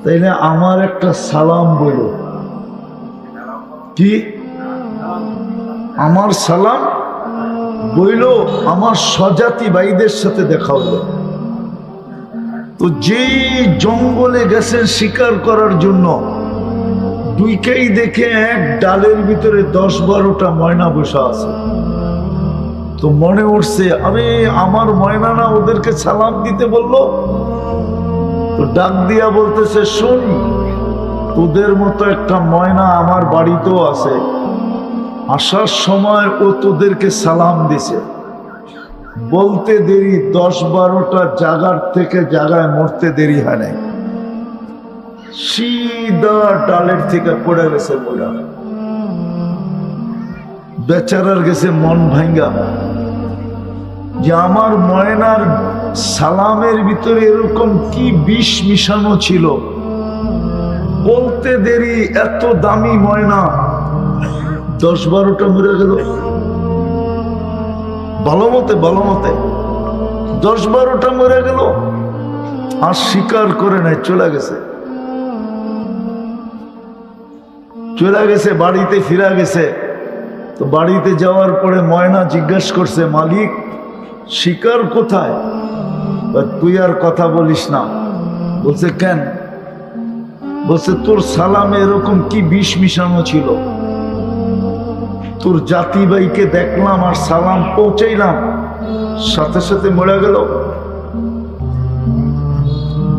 তাইলে আমার একটা সালাম বইল কি, আমার সালাম বইল, আমার স্বজাতি ভাইদের সাথে দেখা হলো। তো যেই জঙ্গলে গেছেন শিকার করার জন্য, দুইকেই দেখে এক ডালের ভিতরে 10-12টা ময়না বসা আছে। তো মনে উঠছে, আরে আমার ময়না না ওদেরকে সালাম দিতে বললো। তো ডাক দিয়া বলতেছে, শোন, তোদের মতো একটা ময়না আমার বাড়িতেও আছে, আসার সময় ও তোদেরকে সালাম দিছে। বলতে দেরি 10-12টা জায়গার থেকে জায়গায় মরতে দেরি হয় নাই, সিধা ডালের থেকে পড়ে গেছে ময়না। বেচারার গেছে মন ভাঙ্গা যে আমার ময়নার সালামের ভিতরে এরকম কি বিষ মিশানো ছিল। বলতে দেরি এত দামি ময়না 10-12টা মরে গেল। ভালো মতে 10-12টা মরে গেল, আর স্বীকার করে নাই, চলে গেছে বাড়িতে ফিরা গেছে। তো বাড়িতে যাওয়ার পরে ময়না জিজ্ঞাসা করছে, মালিক শিকার কোথায়? তুই আর কথা বলিস না। বলছে, কেন? বলছে, তোর সালামে এরকম কি বিষ মিশানো ছিল। তোর জাতি ভাইকে দেখলাম আর সালাম পৌঁছাইলাম, সাথে সাথে মরে গেল।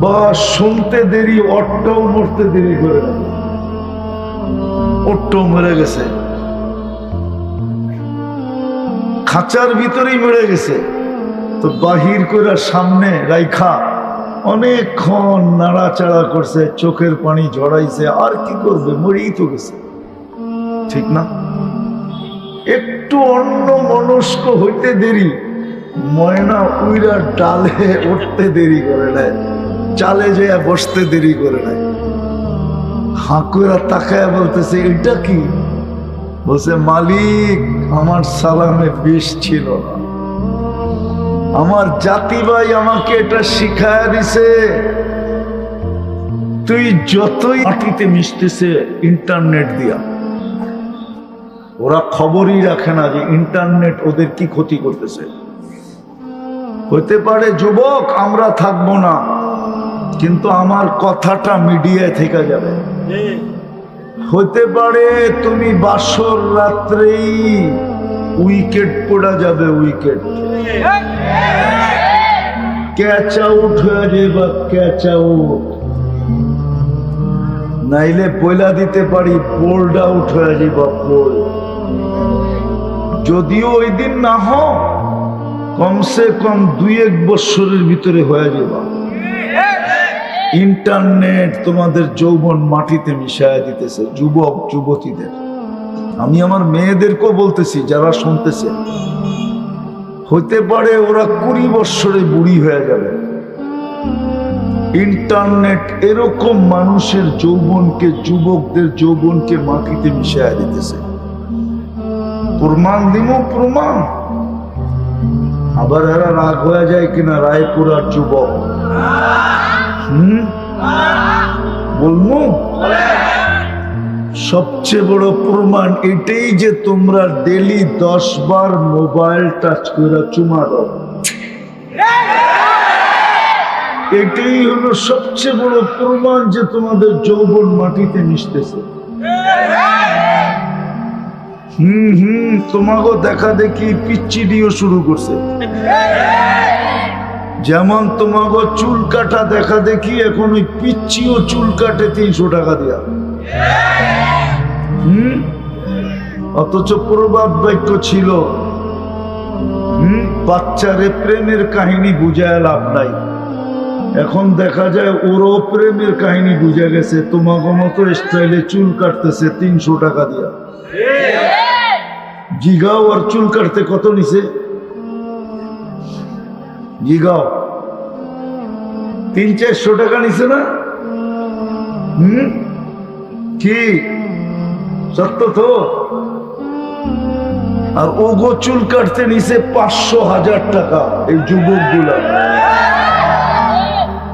বা শুনতে দেরি, ওরটাও মরতে দেরি করে, ওরটাও মরে গেছে, খাঁচার ভিতরেই মরে গেছে। তো বাহির করে সামনে রাইখা অনেকক্ষণ নাড়াচাড়া করছে, চোখের পানি ঝরাইছে, আর কি করবে, মরেই তো গেছে, ঠিক না? একটু অন্য মনস্ক হইতে দেরি, ময়না উইরা ডালে উঠতে দেরি করে নাই, চালে যেয়ে বসতে দেরি করে নাই। হাঁকুরা তাকায় বলতেছে, এটা কি? বলছে, মালিক আমার সালামে বিষ ছিল না, আমার জাতি ভাই আমাকে এটা শিখায় দিছে। তুই যতই মাটিতে মিশতেছে ইন্টারনেট দিয়া, ওরা খবরই রাখে না যে ইন্টারনেট ওদের কি ক্ষতি করতেছে। হতে পারে যুবক আমরা থাকবো না, কিন্তু আমার কথাটা মিডিয়ায় থেকে যাবে। হতে পারে তুমি বাসর রাত্রেই উইকেট পড়া যাবে, উইকেট ক্যাচ আউট হয়ে যাবে, ক্যাচ আউট, নাইলে পয়লা দিতে পারি বোল্ড আউট হয়ে যাবে, বোল্ড। যদিও ওই দিন না হোক, কমসে কম 2-1 বছরের ভিতরে হয়ে যাবে। ইন্টারনেট তোমাদের যৌবন মাটিতে মিশায় দিতেছে, যুবক যুবতীদের। আমি আমার মেয়েদেরকেও বলতেছি, যারা শুনতেছে, হতে পারে ওরা 20 বছরে বুড়ি হয়ে যাবে। ইন্টারনেট এরকম মানুষের যৌবনকে, যুবকদের যৌবনকে মাটিতে মিশায় দিতেছে। প্রমাণ দিব, প্রমাণ। আবার এরা রাগ হয়ে যায় কিনা, রায়পুরার যুবক, বলবো সবচেয়ে বড় প্রমাণ এটাই যে তোমরা ডেলি 10 বার মোবাইল টাচ করে চুমা দাও। এটাই হলো সবচেয়ে বড় প্রমাণ যে তোমাদের যৌবন মাটিতে মিশতেছে। তোমাকে দেখা দেখি পিচ্চিডিও শুরু করছে। যেমন তোমাকে চুল কাটা দেখা দেখি, এখন ওই পিচ্চিও চুল কাটে 300 টাকা দিয়া। অথচ প্রবাদ বাক্য ছিল, বাচ্চারে প্রেমের কাহিনী বুঝায় লাভ নাই। এখন দেখা যায় ওরও প্রেমের কাহিনী বুঝে গেছে, তোমাকে মতো স্টাইলে চুল কাটতেছে 300 টাকা দিয়া। জিগাও আর চুল কাটতে কত নিছে? জিগাও 300-400 টাকা নিছে না? কি সত্য তো? আর ওগো চুল কাটতে নিছে 500-1000 টাকা। এই যুবক গুলা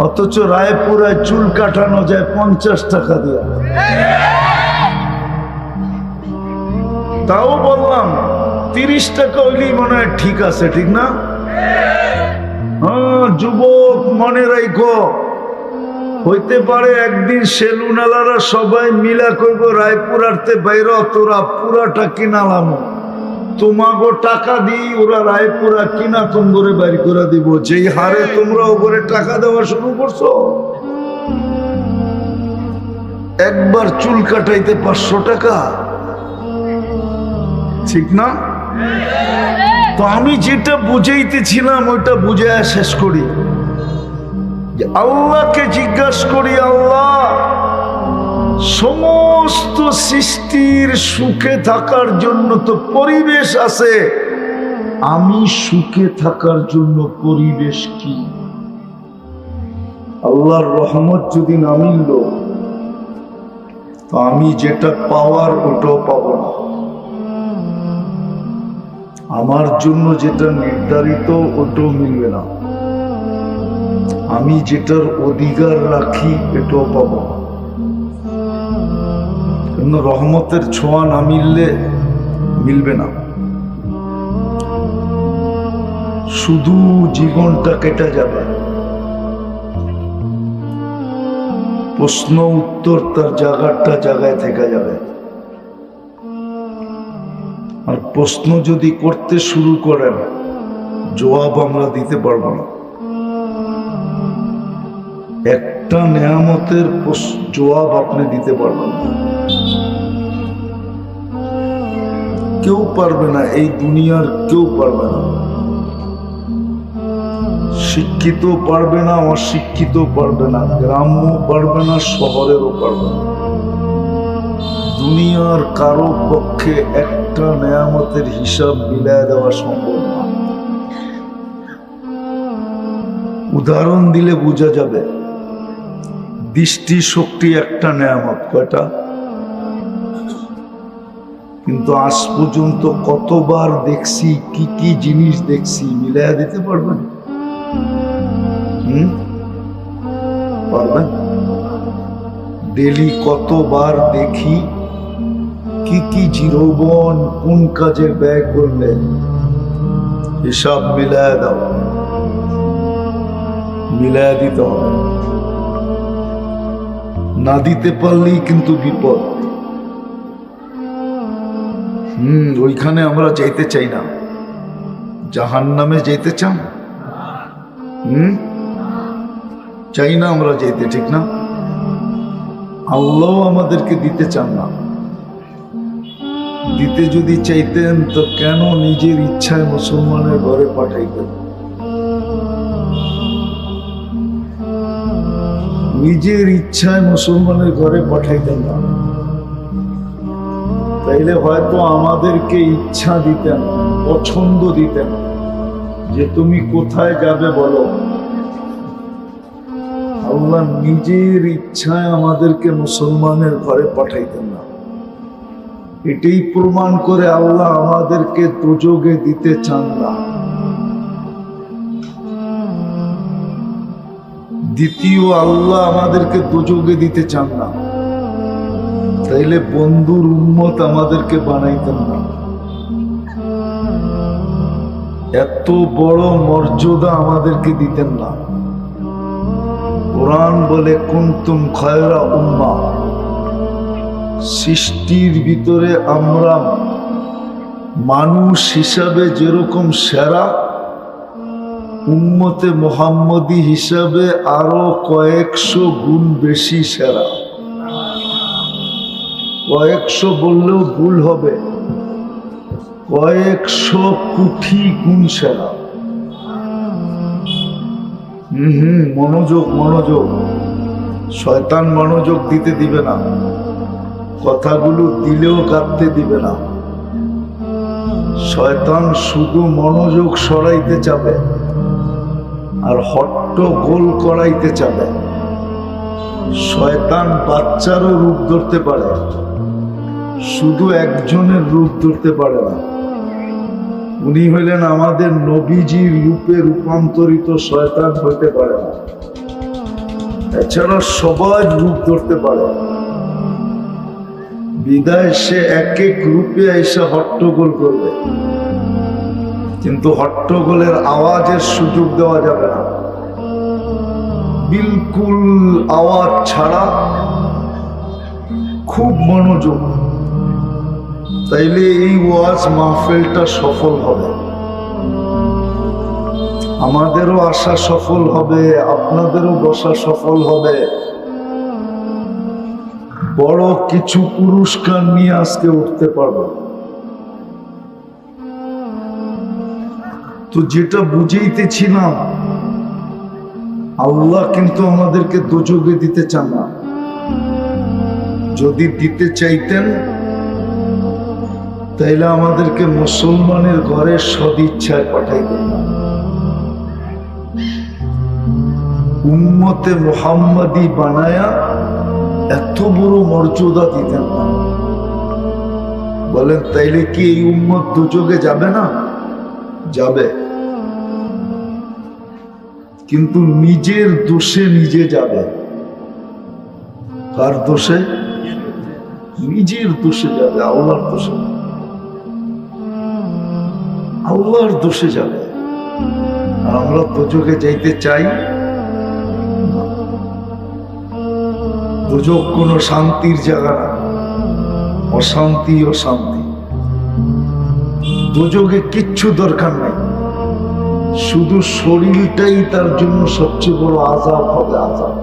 অথচ রায়পুরায় চুল কাটানো যায় 50 টাকা দিয়ে। তাও বললাম 30 টাকা হইলেই মনে হয় ঠিক আছে, ঠিক না? হ্যাঁ যুবক, মনে রাখো, হইতে পারে একদিন সেলুনালারা সবাই মিলা কইব রায়পুরাতে বাইর তোরা পুরাটা কিনালাম, তোমাগো টাকা দিই ওরা রায়পুরা কিনা তোমরে বাইর করে দিব। যেই হারে তোমরা ওপরে টাকা দেওয়া শুরু করছো, একবার চুল কাটাইতে 500 টাকা, ঠিক না? তো আমি যেটা বুঝাইতেছিলাম ওইটা বুঝায় শেষ করি। আল্লাহকে জিজ্ঞাসা করি, আল্লাহ সমস্ত সৃষ্টির সুখে থাকার জন্য তো পরিবেশ আছে, আমি সুখে থাকার জন্য পরিবেশ কি? আল্লাহর রহমত যদি না মিলল তো আমি যেটা পাওয়ার ওটাও পাবো না। আমার জন্য যেটা নির্ধারিত ওটাও মিলবে না। আমি যেটার অধিকার রাখি এটাও পাবো না। কিন্তু রহমতের ছোঁয়া না মিললে মিলবে না। শুধু জীবনটা কেটে যাবে, প্রশ্ন উত্তর তার জায়গায় থেকে যাবে। আর প্রশ্ন যদি করতে শুরু করেন, জবাব আমরা দিতে পারবো না। একটা নেয়ামতের জবাব আপনি দিতে পারবেন না, কেউ পারবে না, এই দুনিয়ার কেউ পারবে না। শিক্ষিত পারবে না, অশিক্ষিত পারবে না, গ্রাম্য পারবে না, শহরেরও পারবে না। দুনিয়ার কারো পক্ষে একটা নেয়ামতের হিসাব মিলায় দেওয়া সম্ভব না। উদাহরণ দিলে বোঝা যাবে। দৃষ্টি শক্তি একটা নেয়ামত, কয়টা? কিন্তু আজ পর্যন্ত কতবার দেখছি, কি কি জিনিস দেখছি, মিলাইয়া দিতে পারবেন? পারবেন? ডেলি কতবার দেখি, কি কি জীবন কোন কাজে ব্যয় করলেন, হিসাব মিলায় দাও, মিলায় দিতে হবে। না দিতে পারলেই কিন্তু বিপদ। ওইখানে আমরা যাইতে চাই না। জাহান্নামে যাইতে চান? চাই না আমরা যাইতে, ঠিক না? আল্লাহ আমাদেরকে দিতে চান না। দিতে যদি চাইতেন তো কেন নিজের ইচ্ছায় মুসলমানের ঘরে পাঠাইতেন? নিজের ইচ্ছায় মুসলমানের ঘরে পাঠাইতেন না। তাইলে হয়তো আমাদেরকে ইচ্ছা দিতেন, পছন্দ দিতেন, যে তুমি কোথায় যাবে বলো। আল্লাহ নিজের ইচ্ছায় আমাদেরকে মুসলমানের ঘরে পাঠাইতেন না। এটাই প্রমাণ করে আল্লাহ আমাদেরকে দোজখে দিতে চান না। দ্বিতীয়, আল্লাহ আমাদেরকে দোজখে দিতে চান না, তাইলে বন্ধুর উম্মত আমাদেরকে বানাইতেন না। এত বড় মর্যাদা আমাদেরকে দিতেন না। কোরআন বলে কুনতুম খায়রা উম্মাহ, সৃষ্টির ভিতরে আমরা মানুষ হিসাবে যেরকম সেরা, উম্মতে মুহাম্মদী হিসাবে আরো কয়েকশো গুণ বেশি সেরা। কয়েকশো বললেও ভুল হবে, কয়েকশো কোটি গুণ সেরা। মনোযোগ, মনোযোগ। শয়তান মনোযোগ দিতে দিবে না, কথাগুলো দিলেও কাঁদতে দিবে না। শয়তান শুধু মনোযোগ সরাইতে চাবে আর হট্টগোল করাইতে চাবে। শয়তান বাচ্চারও রূপ ধরতে পারে, শুধু একজনের রূপ ধরতে পারে না। উনি হইলেন আমাদের নবীজির রূপে রূপান্তরিত, শয়তান হইতে পারে না। এছাড়া সবাই রূপ ধরতে পারে, বিদায় সে এক এক রূপে এসে হট্টগোল করবে, কিন্তু হট্টগোলের আওয়াজের সুযোগ দেওয়া যাবে না। বিলকুল আওয়াজ ছাড়া খুব মনোযোগ, তাইলে এই ওয়াজ মাহফিলটা সফল হবে, আমাদেরও আশা সফল হবে, আপনাদেরও বসা সফল হবে। বড় কিছু পুরস্কার নিয়ে আজকে উঠতে পারবো। তো যেটা বুঝাইতেছিলাম, আল্লাহ কিন্তু আমাদেরকে দোজখে দিতে চান না। যদি দিতে চাইতেন তাইলে আমাদেরকে মুসলমানের ঘরে সদিচ্ছায় পাঠাইতেন না, উম্মতে মুহাম্মাদি বানায়া এত বড় মর্যাদা দিতেন না। বলেন তাইলে কি এই উম্মত দোজখে যাবে না? যাবে, কিন্তু নিজের দোষে নিজে যাবে। কার দোষে? নিজের দোষে যাবে, আল্লাহর দোষে, আল্লাহর দোষে যাবে। আর আমরা দোজখে যাইতে চাই? দোজখ কোনো শান্তির জায়গা না, অশান্তি ও শান্তি। দোজখে কিচ্ছু দরকার নাই, শুধু শরীরটাই তার জন্য সবচেয়ে বড় আযাব হবে, আযাব।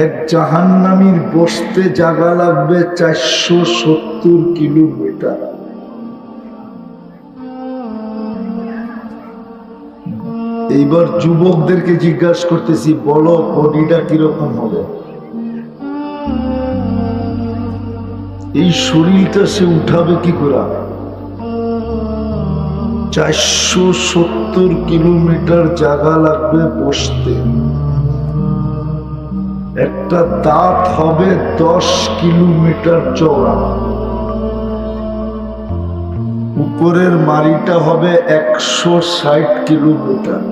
এক জাহান্নামীর বসতে জায়গা লাগবে 470 কিলোমিটার। এইবার যুবকদেরকে জিজ্ঞাসা করতেছি, বলো বডিটা কিরকম হবে? এই শরীরটা সে উঠাবে কি করে? 470 কিলোমিটার জায়গা লাগবে বসতে। একটা দাঁত হবে 10 কিলোমিটার চওড়া, উপরের মাড়িটা হবে 160 কিলোমিটার।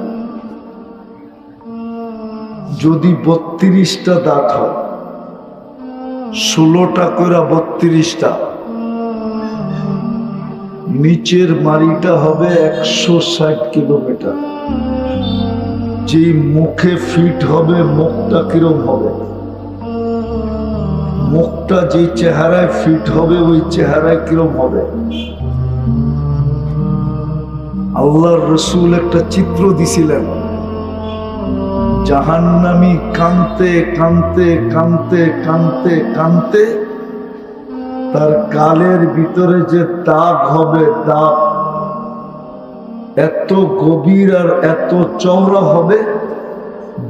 যদি 32টা দাঁত হয়, 16টা করে 32টা, নিচের মাড়িটা হবে 160 কিলোমিটার। যে মুখে ফিট হবে, মুখটা কিরম হবে? মুখটা যে চেহারায় ফিট হবে ওই চেহারায় কিরম হবে? আল্লাহর রাসূল একটা চিত্র দিছিলেন, জাহান্নামী কাঁদতে কাঁদতে কাঁদতে কাঁদতে কাঁদতে তার গালের ভিতরে যে দাগ হবে, দাগ এত গভীর আর এত চওড়া হবে,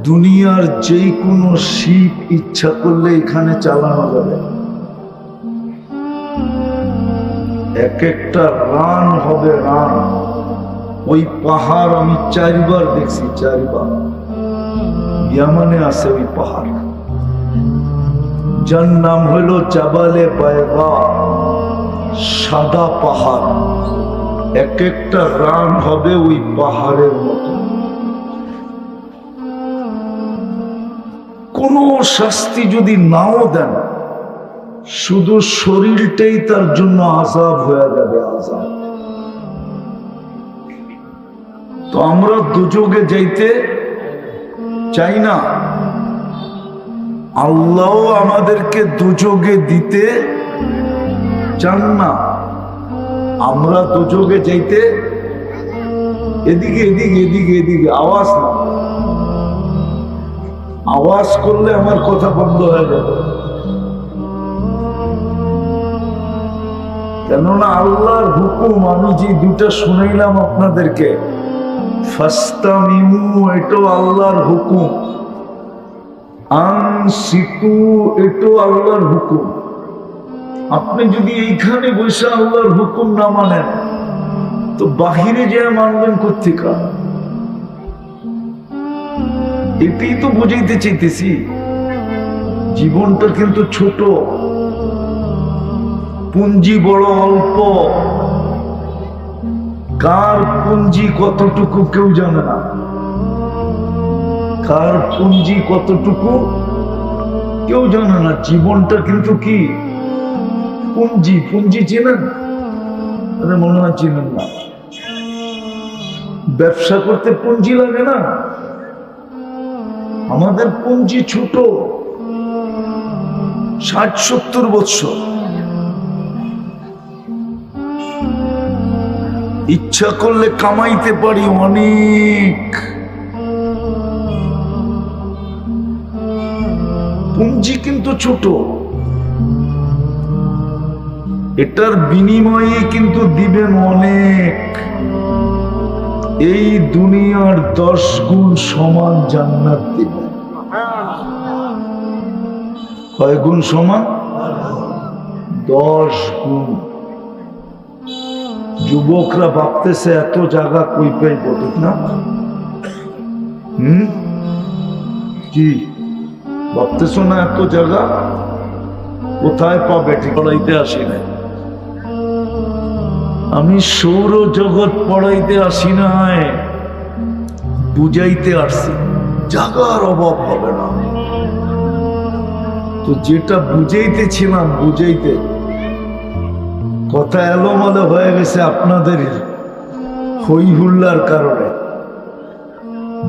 দুনিয়ার যে কোনো শিপ ইচ্ছা করলে এখানে চালানো যাবে। এক একটা রান হবে, রান। ওই পাহাড় আমি 4 বার দেখছি, 4 বার। ইয়ামানে আছে ওই পাহাড়, যার নাম হলো জাবালে বায়গা, সাদা পাহাড়। এক একটা রান হবে ওই পাহাড়ের মতো। কোন শাস্তি যদি নাও দেন, শুধু শরীরটাই তার জন্য আযাব হয়ে যাবে, আযাব। তো আমরা দোজখে যাইতে চাই না, আল্লাহ আমাদেরকে দোজখে দিতে চান না। আমরা দোজখে যাইতে, এদিকে এদিকে এদিকে এদিকে আওয়াজ না, আওয়াজ করলে আমার কথা বন্ধ হয়ে যাবে। কেননা আল্লাহর হুকুম আমি যে দুটা শুনাইলাম আপনাদেরকে, ফাস্তামিউ, এটাও আল্লাহর হুকুম, আনসিতু, এটাও আল্লাহর হুকুম। আপনি যদি এইখানে বসে আল্লাহর হুকুম না মানেন, তো বাহিরে যেয়ে মানবেন কোত্থেকে? এটাই তো বুঝাইতে চাইতেছি। জীবনটা কিন্তু ছোট, পুঞ্জি বড় অল্প। কার পুঞ্জি কতটুকু কেউ জানে না। কার পুঞ্জি কতটুকু কেউ জানে না। জীবনটা কিন্তু কি পুঞ্জি, পুঞ্জি চেনেন? আরে মনে হয় চিনেন না। ব্যবসা করতে পুঞ্জি লাগে না? আমাদের পুঞ্জি ছোট, 60-70 বছর। ইচ্ছা করলে কামাইতে পারি অনেক। পুঞ্জি কিন্তু ছোট, এটার বিনিময়ে কিন্তু দিবেন অনেক। এই দুনিয়ার 10 গুণ সমান জান্নাত দিবেন। কয় গুণ সমান? 10 গুণ। যুবকরা ভাবতেছে এত জায়গা কই পাইব, ঠিক না? কি ভাবতেছো না? এত জায়গা কোথায় পাবে? ঠিক পড়াইতে আসি না আমি, সৌর জগৎ পড়াইতে আসি নাই, বুঝাইতে আসছি জায়গার অভাব হবে না। তো যেটা বুঝাইতেছিলাম, বুঝাইতে কথা এলোমেলো হয়ে গেছে আপনাদের হই হুল্লার কারণে।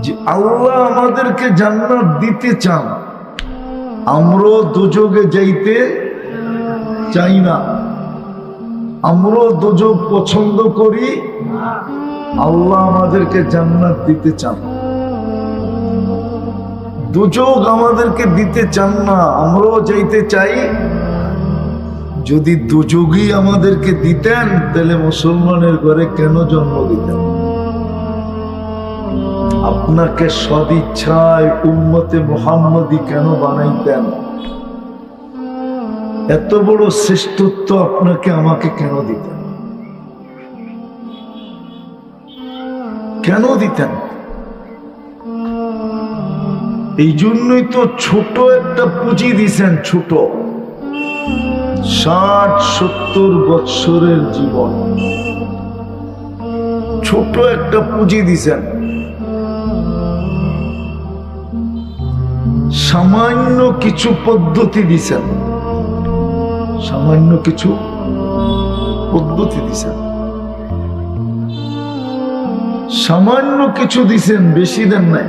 যে আল্লাহ আমাদেরকে জান্নাত দিতে চান, আমরা দোজখে যাইতে চাই না। আমরা দোজখ পছন্দ করি, আল্লাহ আমাদেরকে জান্নাত দিতে চান। দোজখ আমাদেরকে দিতে চান না, আমরাও যাইতে চাই। যদি দোজখই আমাদেরকে দিতেন তাহলে মুসলমানের ঘরে কেন জন্ম দিতেন? আপনাকে সদিচ্ছায় উম্মতে মুহাম্মদী কেন বানাইতেন? এত বড় শ্রেষ্ঠত্ব আপনাকে আমাকে কেন দিতেন? কেন দিতেন? এই জন্যই তো ছোট একটা পুঁজি দিছেন। ছোট 60-70 বৎসরের জীবন, ছোট একটা পুঁজি দিছেন। সামান্য কিছু পদ্ধতি দিছেন, সামান্য কিছু পদ্ধতি দিছেন, সামান্য কিছু দিছেন, বেশি দেন নাই।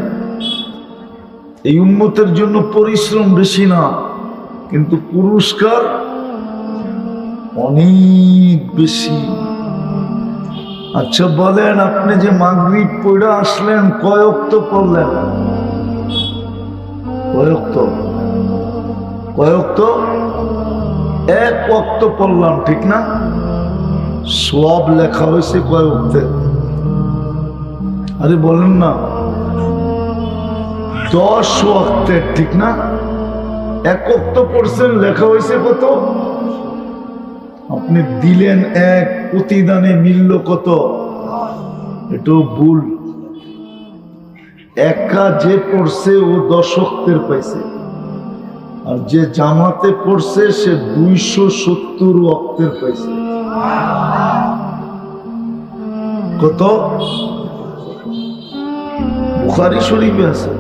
এই উম্মতের জন্য পরিশ্রম বেশি না, কিন্তু পুরস্কার অনেক বেশি। আচ্ছা বলেন, আপনি যে মাগরিব পড়ে আসলেন কয় ওয়াক্ত পড়লেন? কয় ওয়াক্ত? কয় ওয়াক্ত? 1 ওয়াক্ত পড়লাম, ঠিক না? সওয়াব লেখা হয়েছে কয় ওয়াক্তে? আরে বলেন না, 10 ওয়াক্তের, ঠিক না? 1 ওয়াক্ত পড়ছেন, লেখা হয়েছে কত? আপনি দিলেন 1, প্রতিদানে মিলল কত? এটাও ভুল। একা যে পড়ছে ও 10 ওয়াক্তের পাইছে, আর যে জামাতে পড়ছে সে 270 ওয়াক্তের পাইছে। কত? বুখারী শরীফে আছে,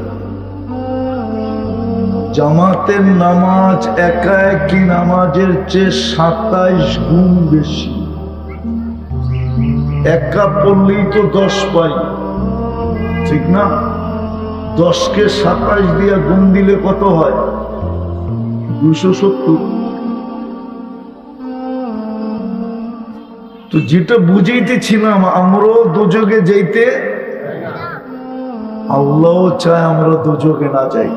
জামাতের নামাজ একা একই নামাজের চেয়ে 27 গুণ বেশি। একা পড়লেই তো 10 পাই, ঠিক না? 10কে 27 দিয়া গুণ দিলে কত হয়? 270। তো যেটা বুঝাইতেছিলাম, আমরাও দোজখে যাইতে, আল্লাহ চায় আমরা দোজখে না যাই।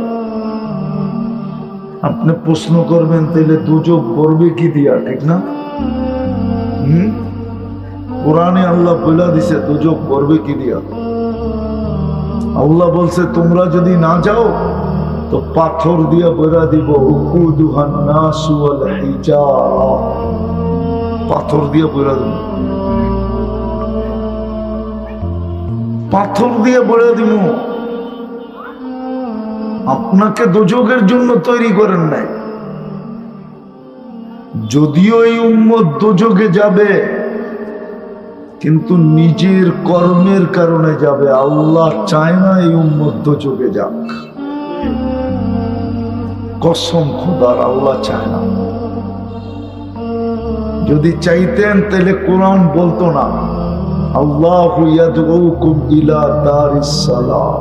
আপনি প্রশ্ন করবেন তাহলে দোজখ করবে কি দিয়া, ঠিক না? কোরআনে আল্লাহ বলে দিছে দোজখ করবে কি দিয়া। আল্লাহ বলছে তোমরা যদি না যাও তো পাথর দিয়া বেড়া দিব, উকুদুহান নাসু ওয়াল হিজারা, পাথর দিয়া বেড়া দিব, পাথর দিয়ে বেড়া দিব। আপনাকে দোজখের জন্য তৈরি করেন নাই। যদিও এই উম্মত দোজখে যাবে, কিন্তু নিজের কর্মের কারণে যাবে। আল্লাহ চায় না এই উম্মত দোজখে যাক। কসম খোদার, আল্লাহ চায় না। যদি চাইতেন তাহলে কোরআন বলতো না আল্লাহু ইয়াদউকুম ইলা দারিস সালাম।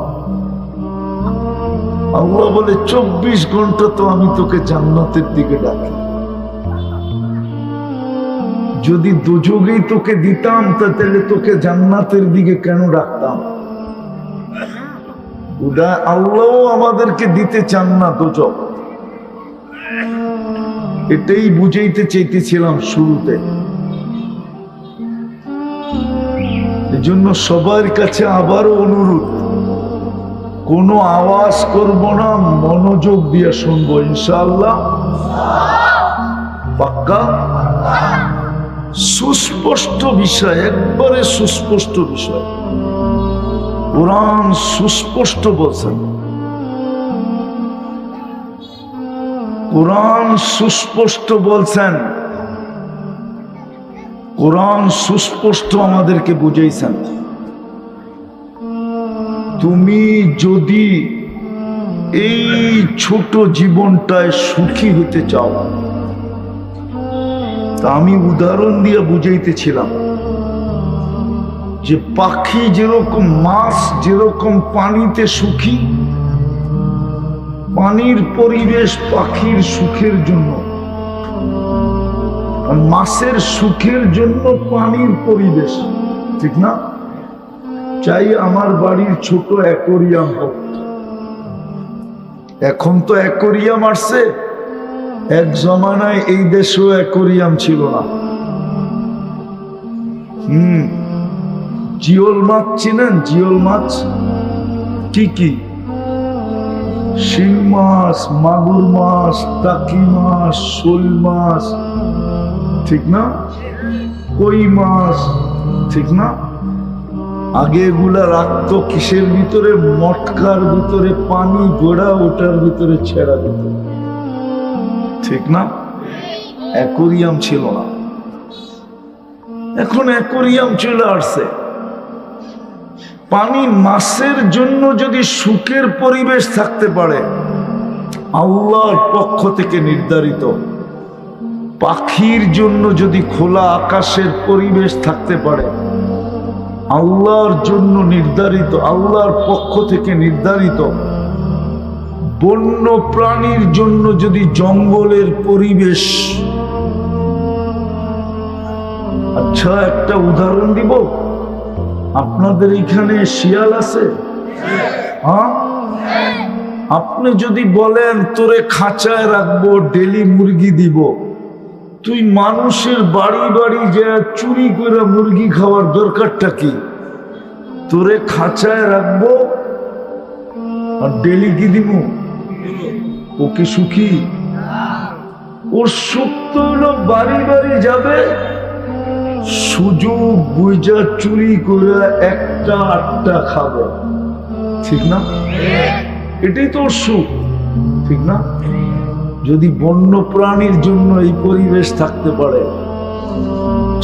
আল্লাহ বলে 24 ঘন্টা তো আমি তোকে জান্নাতের দিকে ডাকি। যদি দোজখেই তোকে দিতাম তাহলে তোকে জান্নাতের দিকে কেন ডাকতাম? আল্লাহ আমাদেরকে দিতে চান না দোজখ। এটাই বুঝাইতে চাইতেছিলাম শুরুতে। এজন্য সবার কাছে আবারও অনুরোধ, কোনো আওয়াজ করব না, মনোযোগ দিয়ে শুনবো ইনশাআল্লাহ। পাক্কা? সুস্পষ্ট বিষয়, একবারে সুস্পষ্ট বিষয়। কোরআন সুস্পষ্ট বলছেন, কোরআন সুস্পষ্ট বলছেন, কোরআন সুস্পষ্ট আমাদেরকে বুঝাইছেন। তুমি যদি এই ছোট জীবনটায় সুখী হতে চাও, তা আমি উদাহরণ দিয়ে বুঝাইতেছিলাম যে পাখি যেরকম, মাছ যেরকম পানিতে সুখী, পানির পরিবেশ পাখির সুখের জন্য, মাছের সুখের জন্য পানির পরিবেশ, ঠিক না? চাই আমার বাড়ির ছোট অ্যাকোরিয়াম হোক। এখন তো অ্যাকোরিয়াম আসছে, এক জমানায় এই দেশেও অ্যাকোরিয়াম ছিল না। জিওল মাছ চিনেন? জিওল মাছ কি কি? শিং মাছ, মাগুর মাছ, টাকি মাছ, শোল মাছ, ঠিক না? কই মাছ, ঠিক না? আগে এগুলা রাখতো কিসের ভিতরে? মটকার ভিতরে পানি গোড়া, ওটার ভিতরে ছেড়া দিত, ঠিক না? অ্যাকোরিয়াম ছিল না। এখন অ্যাকোরিয়াম চলে আসছে। পানি মাছের জন্য যদি সুখের পরিবেশ থাকতে পারে, আল্লাহর পক্ষ থেকে নির্ধারিত, পাখির জন্য যদি খোলা আকাশের পরিবেশ থাকতে পারে, আল্লাহর জন্য নির্ধারিত, আল্লাহর পক্ষ থেকে নির্ধারিত, বন্য প্রাণীর জন্য যদি জঙ্গলের পরিবেশ। আচ্ছা, একটা উদাহরণ দিব। আপনাদের এখানে শিয়াল আছে? হ্যাঁ, আপনি যদি বলেন তোরে খাঁচায় রাখবো, ডেলি মুরগি দিব, তুই মানুষের বাড়ি বাড়ি যা চুরি করে মুরগি খাওয়ার দরকারটা কি? তোরে খাঁচায় রাখবো আর ডেলি কি দিব? ও কি সুখী? ওর সুখ তো হলো বাড়ি বাড়ি যাবে, সুযোগ বুঝা চুরি করে একটা আটটা খাবে, ঠিক না? এটাই তো ওর সুখ, ঠিক না? যদি বন্য প্রাণীর জন্য এই পরিবেশ থাকতে পারে,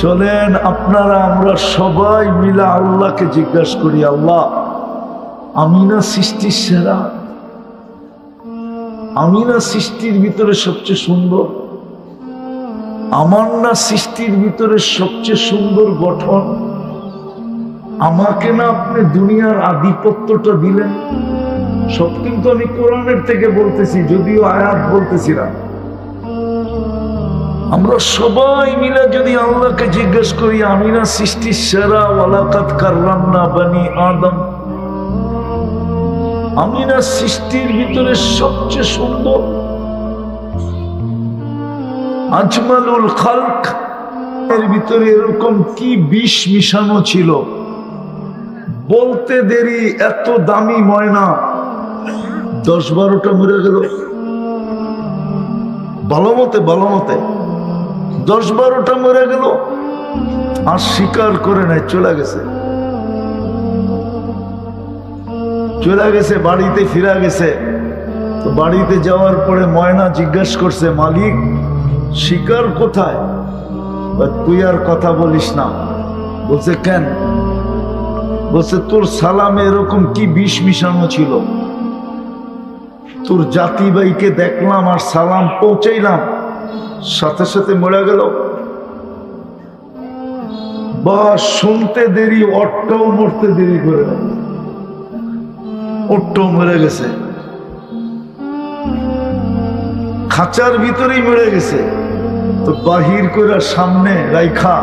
চলেন আপনারা আমরা সবাই মিলে আল্লাহকে জিজ্ঞাসা করি, আল্লাহ আমি না সৃষ্টির সেরা? আমি না সৃষ্টির ভিতরে সবচেয়ে সুন্দর? আমার না সৃষ্টির ভিতরে সবচেয়ে সুন্দর গঠন? আমাকে না আপনি দুনিয়ার আধিপত্যটা দিলেন? সব কিন্তু আমি কোরআনের থেকে বলতেছি, যদিও আয়াত বলতেছি না। আমরা সবাই মিলে যদি আল্লাহকে জিজ্ঞেস করি, আমি না সৃষ্টির সেরা? ওয়ালাকাদ কাররামনা বানি আদম, আমি না সৃষ্টির ভিতরে সবচেয়ে সুন্দর? আজমালুল খালক এর ভিতরে এরকম কি বিষ মিশানো ছিল? বলতে দেরি, এত দামি ময়না 10-12টা মরে গেল। ভালো মতে 10-12টা মরে গেল, আর স্বীকার করে নাই, চলে গেছে, বাড়িতে ফিরা গেছে। তো বাড়িতে যাওয়ার পরে ময়না জিজ্ঞাসা করছে, মালিক শিকার কোথায়? তুই আর কথা বলিস না, বলছে কেন? বলছে তোর সালামে এরকম কি বিষ মিশানো ছিল? তোর জাতি ভাইকে দেখলাম আর সালাম পৌঁছাইলাম, সাথে সাথে মরে গেল। বা শুনতে দেরি, ওরটাও মরতে দেরি করে না, ওরটাও মরে গেছে, খাঁচার ভিতরেই মরে গেছে। তো বাহির করে সামনে রাইখা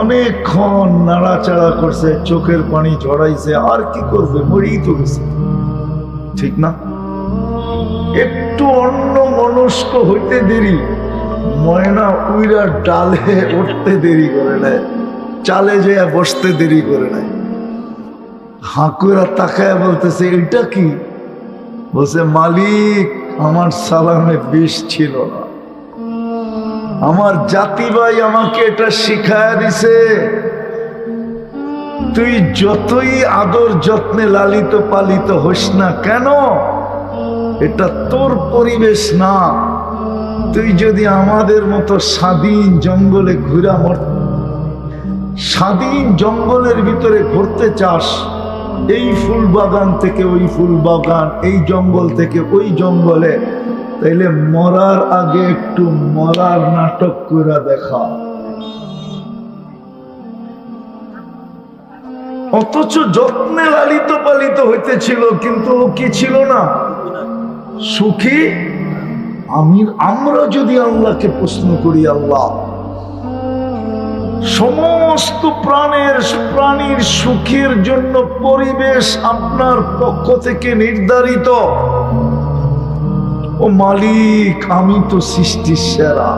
অনেকক্ষণ নাড়াচাড়া করছে, চোখের পানি ঝরাইছে, আর কি করবে, মরেই তো গেছে, ঠিক না? একটু অন্য মনস্ক হইতে দেরি, ময়না উইরা ডালে উঠতে দেরি করে নেয়, চালে যেয়ে বসতে দেরি করে নেয়। হাঁকুরা তাকায় বলতেছে এটা কি? বলছে মালিক, আমার সালামে বিষ ছিল না, আমার জাতি ভাই আমাকে এটা শিখায় দিছে। তুই যতই আদর যত্নে লালিত পালিত হোস না কেন, এটা তোর পরিবেশ না। তুই যদি আমাদের মতো স্বাধীন জঙ্গলে ঘুরা স্বাধীন জঙ্গলের ভিতরে ঘুরতে চাস, এই ফুল বাগান থেকে ওই ফুল বাগান, এই জঙ্গল থেকে ওই জঙ্গলে, তাইলে মরার আগে একটু মরার নাটক করে দেখা। অথচ যত্নে লালিত পালিত হইতেছিল, কিন্তু কি ছিল না? সুখী। আমরা যদি আল্লাহকে প্রশ্ন করি, আল্লাহ সমস্ত প্রাণীর সুখের জন্য পরিবেশ আপনার পক্ষ থেকে নির্ধারিত, ও মালিক আমি তো সৃষ্টির সেরা,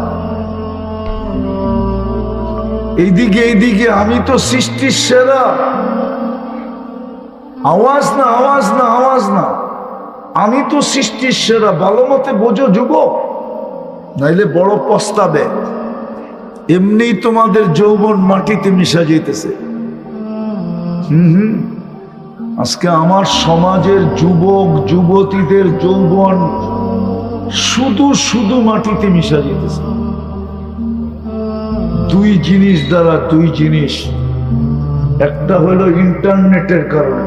এইদিকে আমি তো সৃষ্টির সেরা। আওয়াজ না, আওয়াজ না, আওয়াজ না, আমি তো সৃষ্টির সেরা। ভালো মতে বোঝো যুবক, নাইলে বড় পস্তাবে। এমনি তোমাদের যৌবন মাটিতে মিশা যেতেছে। আজকে আমার সমাজের যুবক যুবতীদের যৌবন শুধু মাটিতে মিশা যেতেছে। দুই জিনিস দ্বারা, দুই জিনিস। একটা হলো ইন্টারনেটের কারণে,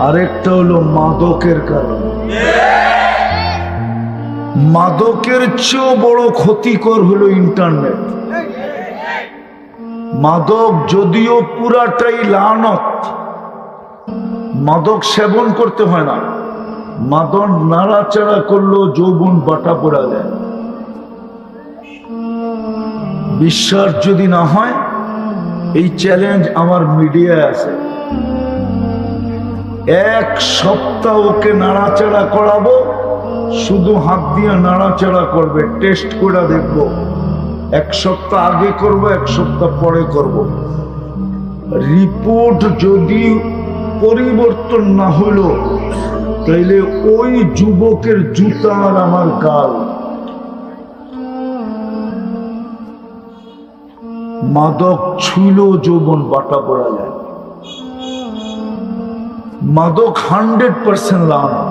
আরেকটা হলো মাদকের কারণে। মাদকের চেয়েও বড় ক্ষতিকর হলো ইন্টারনেট। মাদক যদিও পুরাটাই লানত, মাদক সেবন করতে হয় না, মাদক নাড়াচাড়া করলেও যৌবন বাটা পড়া যায়। বিশ্বাস যদি না হয়, এই চ্যালেঞ্জ আমার মিডিয়ায় আছে। 1 সপ্তাহ ওকে নাড়াচাড়া করাবো, শুধু হাত দিয়ে নাড়াচাড়া করবে, টেস্ট করে দেখবো। 1 সপ্তাহ আগে করব, 1 সপ্তাহ পরে করব। রিপোর্ট যদি পরিবর্তন না হলো, তাইলে ওই যুবকের জুতা আর আমার গাল। মাদক ছুঁলেও যৌবন বাটা পড়া যায়। মাদক 100% লানত।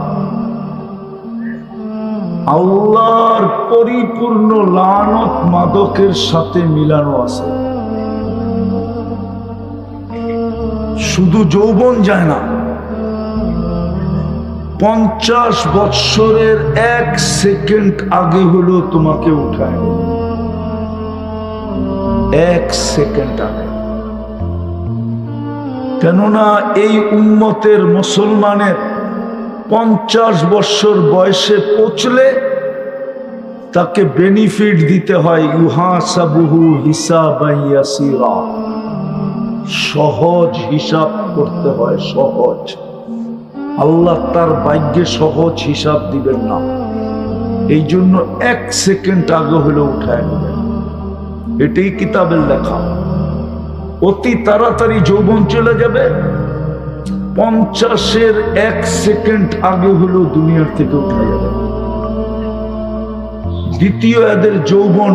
আল্লাহর পরিপূর্ণ লানত মাদকের সাথে মিলানো আছে। শুধু যৌবন যায় না, 50 বৎসরের 1 সেকেন্ড আগে হলো তোমাকে উঠায়, 1 সেকেন্ড আগে। কেননা এই উম্মতের মুসলমানের 50 বৎসর বয়সে পৌঁছলে তাকে বেনিফিট দিতে হয়। ইউহাসাবুহু হিসাবান ইয়াসীরা, সহজ হিসাব করতে হয়, সহজ। আল্লাহ তার ভাগ্যে সহজ হিসাব দিবেন না, এই জন্য 1 সেকেন্ড আগে হলে উঠায় নেবেন। এটাই কিতাবের লেখা। অতি তাড়াতাড়ি যৌবন চলে যাবে, 50-এর 1 সেকেন্ড আগে হলেও দুনিয়ার থেকে উঠা যাবে। দ্বিতীয়, এদের যৌবন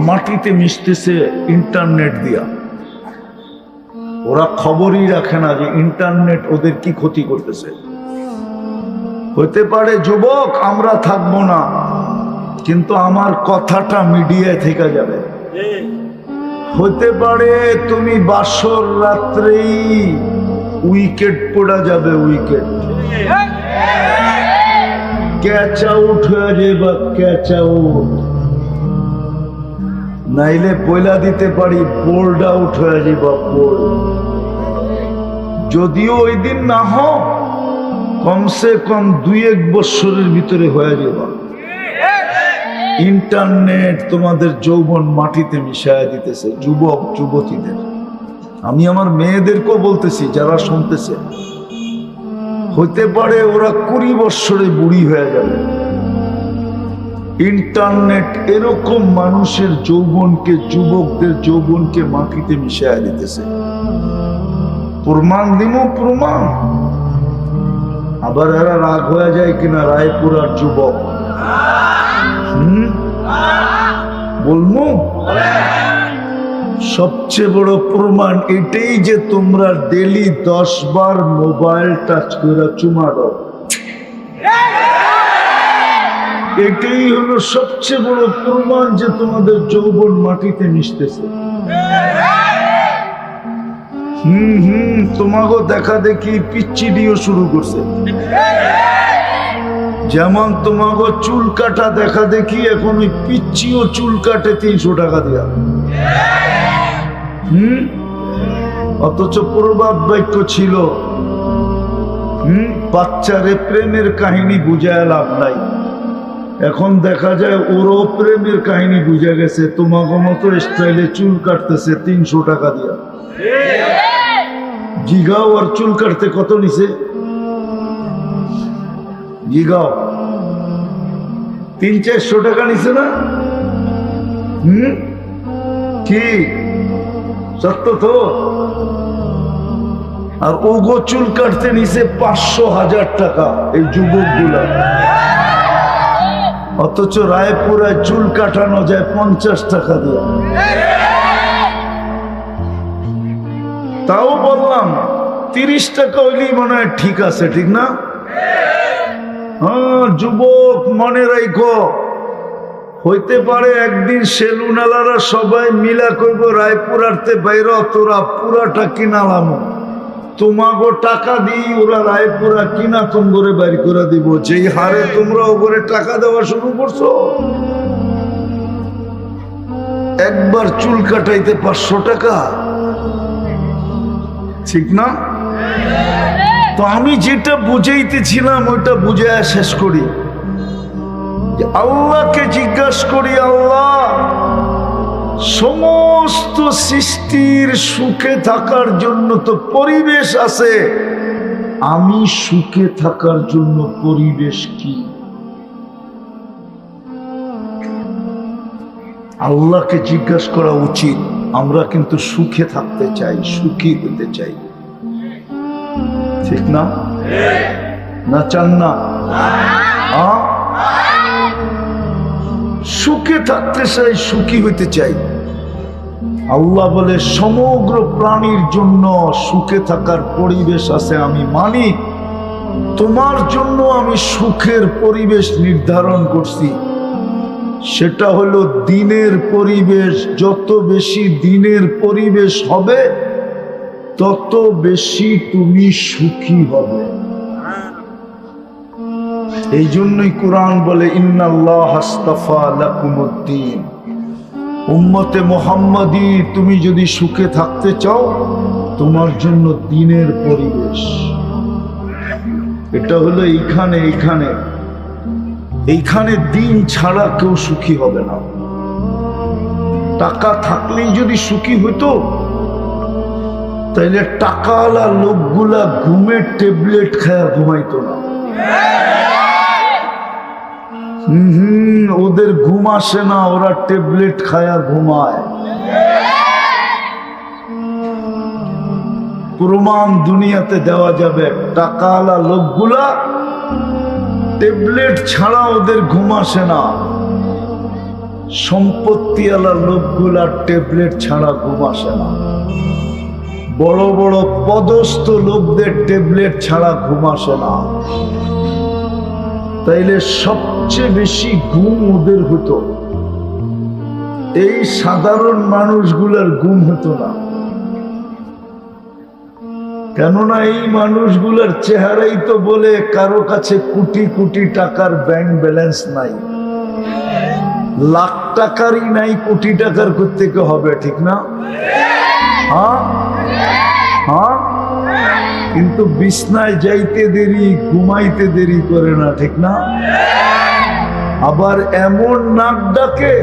মাটিতে মিশতেছে ইন্টারনেট দিয়া। ওরা খবরই রাখে না যে ইন্টারনেট ওদের কি ক্ষতি করতেছে। হতে পারে যুবক আমরা থাকবো না, কিন্তু আমার কথাটা মিডিয়ায় থেকে যাবে। হতে পারে তুমি বাসর রাত্রেই উইকেট পড়া যাবে, উইকেট ক্যাচ আউট হয়ে যাবে, ক্যাচ আউট, নাইলে বইলা দিতে পারি বোল্ড আউট হয়ে যাবে, বোল্ড। যদিও ওই দিন না হোক, কমসে কম 2-1 বছরের ভিতরে হয়ে যাবে। ইন্টারনেট তোমাদের যৌবন মাটিতে মিশায় দিতেছে, যুবক যুবতীদের। আমি আমার মেয়েদেরকেও বলতেছি, যারা শুনতেছে, হতে পারে ওরা 20 বছরে বুড়ি হয়ে যাবে। ইন্টারনেট এরকম মানুষের যৌবনকে, যুবকদের যৌবনকে মাটিতে মিশায় দিতেছে। প্রমাণ দিব, প্রমাণ। আবার এরা রাগ হয়ে যায় কিনা, রায়পুরার যুবক, বলবো সবচেয়ে বড় প্রমাণ এটাই যে তোমরা ডেলি 10 বার মোবাইল টাচ করে চুমা দাও। এটাই হলো সবচেয়ে বড় প্রমাণ যে তোমাদের যৌবন মাটিতে মিশতেছে। তোমাকে দেখা দেখি পিচ্চিডিও শুরু করছে। যেমন তোমাকে চুল কাটা দেখা দেখি, এখন ওই পিচ্চিও চুল কাটে 300 টাকা দিয়া। অথচ প্রবাদ বাক্য ছিল, বাচ্চারে প্রেমের কাহিনী বুঝায় লাভ নাই। এখন দেখা যায় ওরও প্রেমের কাহিনী বুঝে গেছে, তোমাকে মতো স্টাইলে চুল কাটতেছে 300 টাকা দিয়া। জিগাও আর চুল কাটতে কত নিছে? জিগাও 300-400 টাকা নিছে না? কি সত্য তো? আর ওগো চুল কাটতে নিছে 500-1000 টাকা এই যুবক গুলা। অথচ রায়পুরায় চুল কাটানো যায় 50 টাকা দিয়ে। তাও বললাম 30 টাকা হইলেই মনে হয় ঠিক আছে, ঠিক না? হ্যাঁ যুবক, মনে রাখো, হইতে পারে একদিন সেলুনালারা সবাই মিলা কইব রায়পুরাতে বাইরে তোরা পুরাটা কিনালাম, তোমাগো টাকা দিই ওরা রায়পুরা কিনা তোমরে বাইর করে দিব। যেই হারে তোমরা ওপরে টাকা দেওয়া শুরু করছো, একবার চুল কাটাইতে 500 টাকা, ঠিক না? তো আমি যেটা বুঝাইতেছিলাম ওইটা বুঝায় শেষ করি। আল্লাহকে জিজ্ঞাসা করি, আল্লাহ সমস্ত সৃষ্টির সুখে থাকার জন্য তো পরিবেশ আছে, আমি সুখে থাকার জন্য পরিবেশ কি? আল্লাহকে জিজ্ঞাসা করা উচিত। আমরা কিন্তু সুখে থাকতে চাই, সুখী হতে চাই, ঠিক না? না চান না? সুখে থাকতে চাই, সুখী হইতে চাই। আল্লাহ বলে সমগ্র প্রাণীর জন্য সুখে থাকার পরিবেশ আছে, আমি মানি। তোমার জন্য আমি সুখের পরিবেশ নির্ধারণ করছি, সেটা হলো দিনের পরিবেশ। যত বেশি দিনের পরিবেশ হবে তত বেশি তুমি সুখী হবে। এই জন্যই কোরআন বলে, ইন্নাল্লাহ আস্তাফা লাকুমুদ্দিন। উম্মতে মুহাম্মাদি, তুমি যদি সুখে থাকতে চাও, তোমার জন্য দিনের পরিবেশ এটা হলো এইখানে। এইখানে দিন ছাড়া কেউ সুখী হবে না। টাকা থাকলেই যদি সুখী হইতো, তাইলে টাকাওয়ালা লোকগুলা ঘুমের ট্যাবলেট খায়া ঘুমাইতো না। ওদের ঘুম আসে না, ওরা ট্যাবলেট খায়া ঘুমায়। প্রমাণ দুনিয়াতে দেওয়া যাবে, টাকাওয়ালা লোকগুলা ট্যাবলেট ছাড়া ওদের ঘুম আসে না। সম্পত্তিওয়ালা লোকগুলা ট্যাবলেট ছাড়া ঘুম আসে না। বড় বড় পদস্থ লোকদের ট্যাবলেট ছাড়া ঘুম আসে না। তাইলে সবচেয়ে বেশি ঘুম ওদের হতো। এই সাধারণ মানুষগুলার গুম হতো না, কেননা এই মানুষগুলার চেহারাই তো বলে কারো কাছে কোটি কোটি টাকার ব্যাংক ব্যালেন্স নাই, লাখ টাকারই নাই, কোটি টাকার করতে হবে, ঠিক না? হ্যাঁ হ্যাঁ, কিন্তু বিছনায় যাইতে দেরি, ঘুমাইতে দেরি করে না, ঠিক না? আবার এমন নাক ডাকে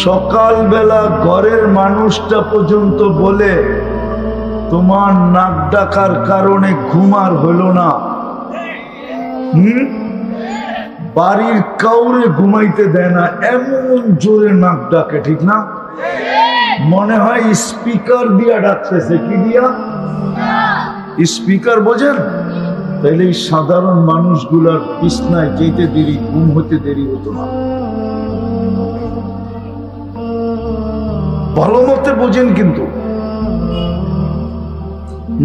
সকালবেলা ঘরের মানুষটা পর্যন্ত বলে তোমার নাক ডাকার কারণে ঘুম আর হইল না। বাড়ির কাউরে ঘুমাইতে দেয় না, এমন জোরে নাক ডাকে, ঠিক না? মনে হয় স্পিকার দিয়া ডাকতেছে। কি দিয়া? স্পিকার, বোঝেন? তাইলে এই সাধারণ মানুষগুলার বিছনায় যেতে দেরি, ঘুম হতে দেরি হতো না। ভালো মতে বোঝেন, কিন্তু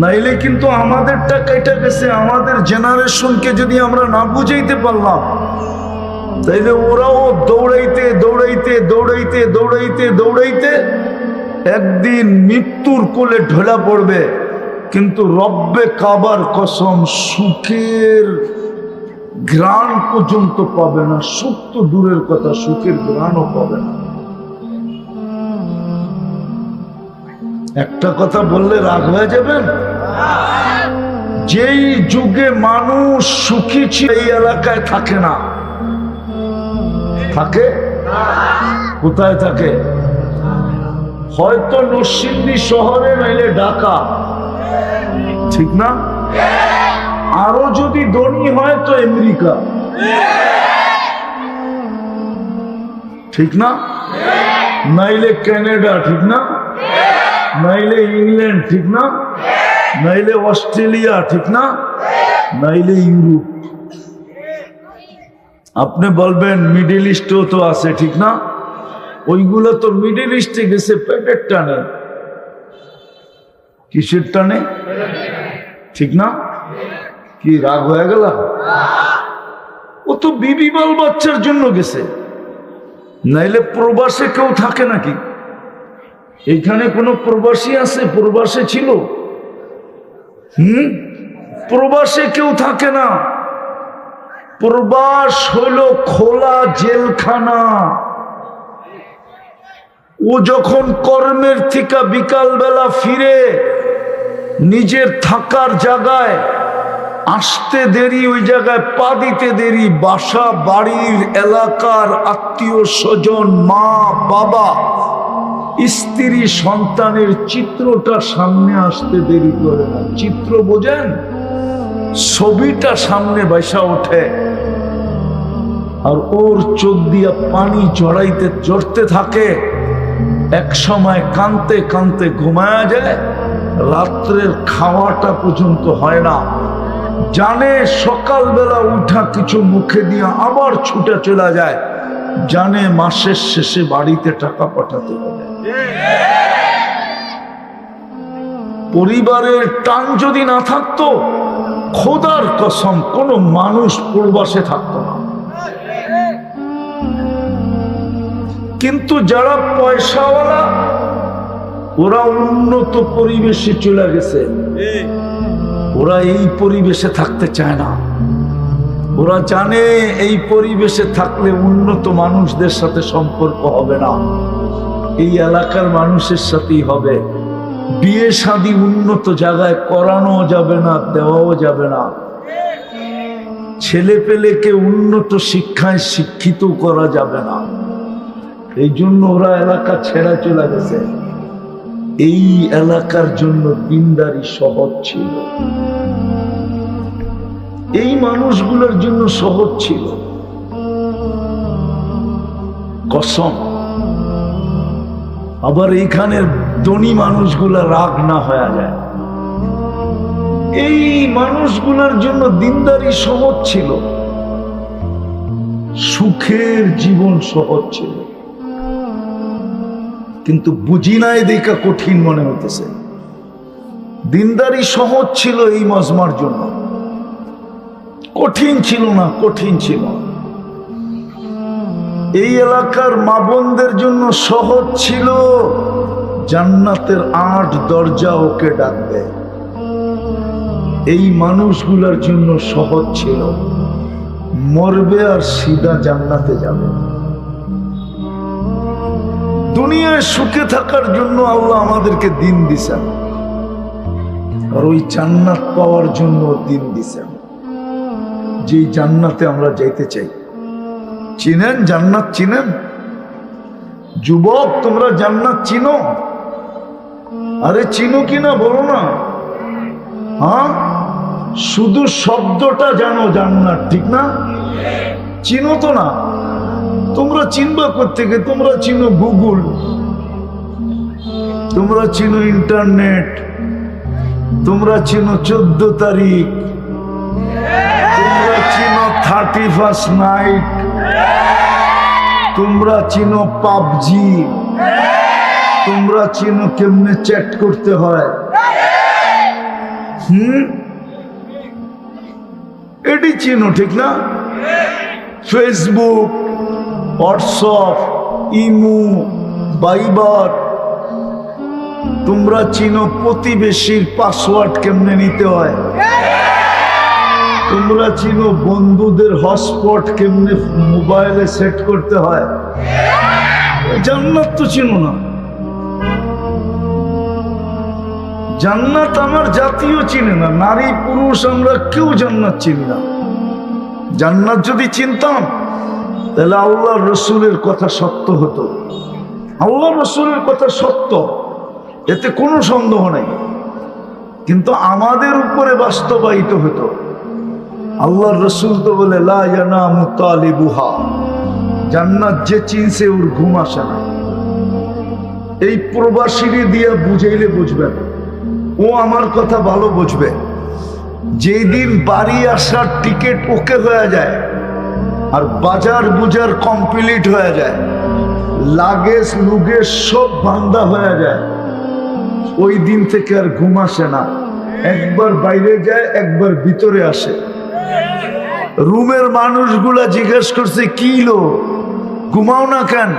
নাইলে কিন্তু আমাদেরটা কেটে গেছে। আমাদের জেনারেশনকে যদি আমরা না বুঝাইতে পারলাম, তাইলে ওরাও দৌড়াইতে দৌড়াইতে দৌড়াইতে দৌড়াইতে দৌড়াইতে একদিন মৃত্যুর কোলে ঢলা পড়বে, কিন্তু রব্বে কাবার কসম সুখের ঘ্রাণ পর্যন্ত পাবে না। সুখ তো দূরের কথা, সুখের ঘ্রাণও পাবে না। একটা কথা বললে রাগ হয়ে যাবেন? যেই যুগে মানুষ সুখী ছিল এই এলাকায় থাকে না। থাকে? কোথায় থাকে? হয়তো নরসিংদী শহরে, নাইলে ঢাকা, ঠিক না? আরো যদি ধনী হয় তো আমেরিকা, ঠিক না? নাইলে কানাডা, ঠিক না? নাইলে ইংল্যান্ড, ঠিক না? নাইলে অস্ট্রেলিয়া, ঠিক না? নাইলে ইউরোপ। আপনি বলবেন মিডল ইস্টও তো আছে, ঠিক না? ওইগুলো তো মিডল ইস্টে গেছে পেটের টানে। কিসের টানে? ঠিক না? কি রাগ হয়ে গেল? ও তো বিবি বাল বাচ্চার জন্য গেছে, নাইলে প্রবাসে কেউ থাকে নাকি? এইখানে কোনো প্রবাসী আছে? প্রবাসে ছিল? প্রবাসে কেউ থাকে না। প্রবাস হইল খোলা জেলখানা। ও যখন কর্মের থেকে বিকালবেলা ফিরে নিজের থাকার জায়গায় আসতে দেরি, ওই জায়গায় পা দিতে দেরি, বাসা বাড়ির এলাকার আত্মীয় স্বজন, মা বাবা, স্ত্রী, সন্তানের চিত্রটা সামনে আসতে দেরি করে না। চিত্র বোঝেন? ছবিটা সামনে বাইসা ওঠে, আর ওর চোখ দিয়া পানি চড়তে থাকে। এক সময় কানতে কানতে ঘুমায়া যায়, রাত্রের খাওয়াটা পর্যন্ত হয় না। জানে সকালবেলা উঠা কিছু মুখে দিয়া আবার ছুটে চলে যায়, জানে মাসের শেষে বাড়িতে টাকা পাঠাতে হবে। পরিবারের টান যদি না থাকতো, খোদার কসম কোনো মানুষ প্রবাসে থাকতো না। কিন্তু যারা পয়সাওয়ালা, ওরা উন্নত পরিবেশে চলে গেছে। ওরা এই পরিবেশে থাকতে চায় না। ওরা জানে এই পরিবেশে থাকলে উন্নত মানুষদের সাথে সম্পর্ক হবে না, এই এলাকার মানুষের সাথেই হবে। বিয়ে শাদী উন্নত জায়গায় করানো যাবে না, দেওয়াও যাবে না। ছেলে পেলেকে উন্নত শিক্ষায় শিক্ষিত করা যাবে না। এই জন্য ওরা এলাকা ছেড়ে চলে গেছে। এই এলাকার জন্য দিনদারি সহজ ছিল, এই মানুষগুলোর জন্য সহজ ছিল। কসম। আবার এইখানের ধনী মানুষগুলা রাগ না হয়ে যায়। এই মানুষগুলোর জন্য দিনদারি সহজ ছিল, সুখের জীবন সহজ ছিল। কিন্তু বুঝি নাই দেখা কঠিন মনে হতেছে। দিনদারি সহজ ছিল এই মজমার জন্য, কঠিন ছিল না, কঠিন ছিল। এই এলাকার মা বোনদের জন্য সহজ ছিল, জান্নাতের 8 দরজা ওকে ডাকবে। এই মানুষগুলোর জন্য সহজ ছিল, মরবে আর সিধা জান্নাতে যাবে। দুনিয়ায় সুখে থাকার জন্য আল্লাহ আমাদেরকে দিন দিছেন, আর ওই জান্নাত পাওয়ার জন্য দিন দিছেন, যে জান্নাতে আমরা যাইতে চাই। চিনেন জান্নাত? চিনেন? যুবক, তোমরা জান্নাত চিনো? আরে চিনো কিনা বলো না। হ্যাঁ, শুধু শব্দটা জানো জান্নাত, ঠিক না? চিনো তো না। তোমরা চিনবা কোত্থেকে? তোমরা চিনো গুগল, তোমরা চিনো ইন্টারনেট, তোমরা চিনো 14 তারিখ, তোমরা চিনো 31st নাইট, তোমরা চিনো পাবজি, তোমরা চিনো কেমনে চ্যাট করতে হয়। এটি চিনো, ঠিক না? ফেসবুক, হোয়াটসঅ্যাপ, ইমো, ভাইবার। তোমরা চিনো প্রতিবেশীর পাসওয়ার্ড কেমনে নিতে হয়। তোমরা চিনো বন্ধুদের হটস্পট কেমনে মোবাইলে সেট করতে হয়। জান্নাত তো চিনো না। জান্নাত আমার জাতীয় চিনে না, নারী পুরুষ আমরা কেউ জান্নাত চিনি না। জান্নাত যদি চিনতাম তাহলে আল্লাহ রসুলের কথা সত্য হতো। আল্লাহ রসুলের কথা সত্য, এতে কোনো সন্দেহ নাই, কিন্তু আমাদের উপরে বাস্তবায়িত হতো। আল্লাহ রসুল তো বলে লা ইয়ানামু তালিবুহা, জান্নাত যে চিনছে ওর ঘুম আসে না। এই প্রবাসীরে দিয়ে বুঝাইলে বুঝবেন, ও আমার কথা ভালো বুঝবে। যেই দিন বাড়ি আসার টিকিট ওকে হয়ে যায় আর বাজার বুজার কমপ্লিট হয়ে যায়, লাগেজ লুগেজ সব বান্ধা হয়ে যায়, ওই দিন থেকে আর ঘুম আসে না। একবার বাইরে যায়, একবার ভিতরে আসে। রুমের মানুষগুলা জিজ্ঞেস করছে কি লো, ঘুমাও না কেন?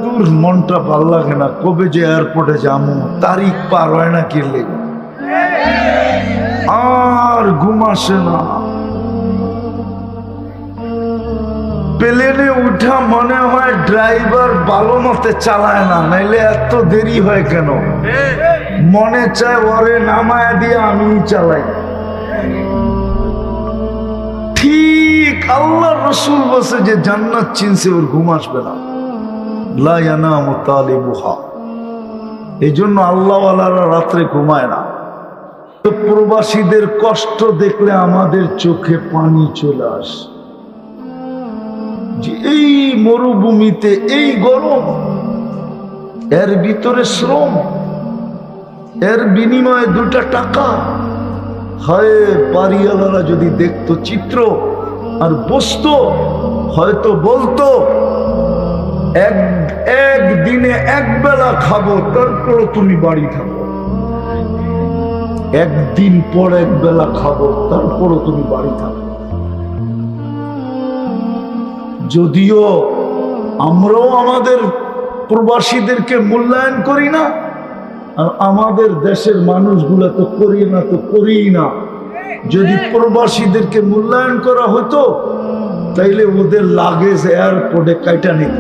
দূর, মনটা ভাল লাগে না, কবে যে এয়ারপোর্টে যাবো, তারিখ পার হয় না, কিনলে আর ঘুম আসে না। প্লেনে উঠা মনে হয় ড্রাইভার ভালো মতে চালায় না, নাইলে এত দেরি হয় কেন? মনে চায় ওরে নামায় দিয়ে আমি চালাই। ঠিক আল্লাহ রসুল বসে যে জান্নাত চিনছে ওর ঘুম আসবে না। লা ইয়ানামু তালিবুহা, এই জন্য আল্লাহওয়ালারা রাত্রে ঘুমায় না। তো প্রবাসীদের কষ্ট দেখলে আমাদের চোখে পানি চলে আসে, যে এই মরুভূমিতে এই গরম, এর ভিতরে শ্রম, এর বিনিময়ে 2টা টাকা। হয় বাড়িওয়ালারা যদি দেখতো চিত্র আর বসতো, হয়তো বলতো একদিনে 1 বেলা খাবো, তারপর তুমি বাড়ি থাকো। একদিন পর 1 বেলা খাবো, তারপরও তুমি বাড়ি থাকো। যদিও আমরাও আমাদের প্রবাসীদেরকে মূল্যায়ন করি না, আর আমাদের দেশের মানুষগুলা তো করি না, তো করি না। যদি প্রবাসীদেরকে মূল্যায়ন করা হতো তাইলে ওদের লাগেজ এয়ারপোর্টে কাইটা নিত।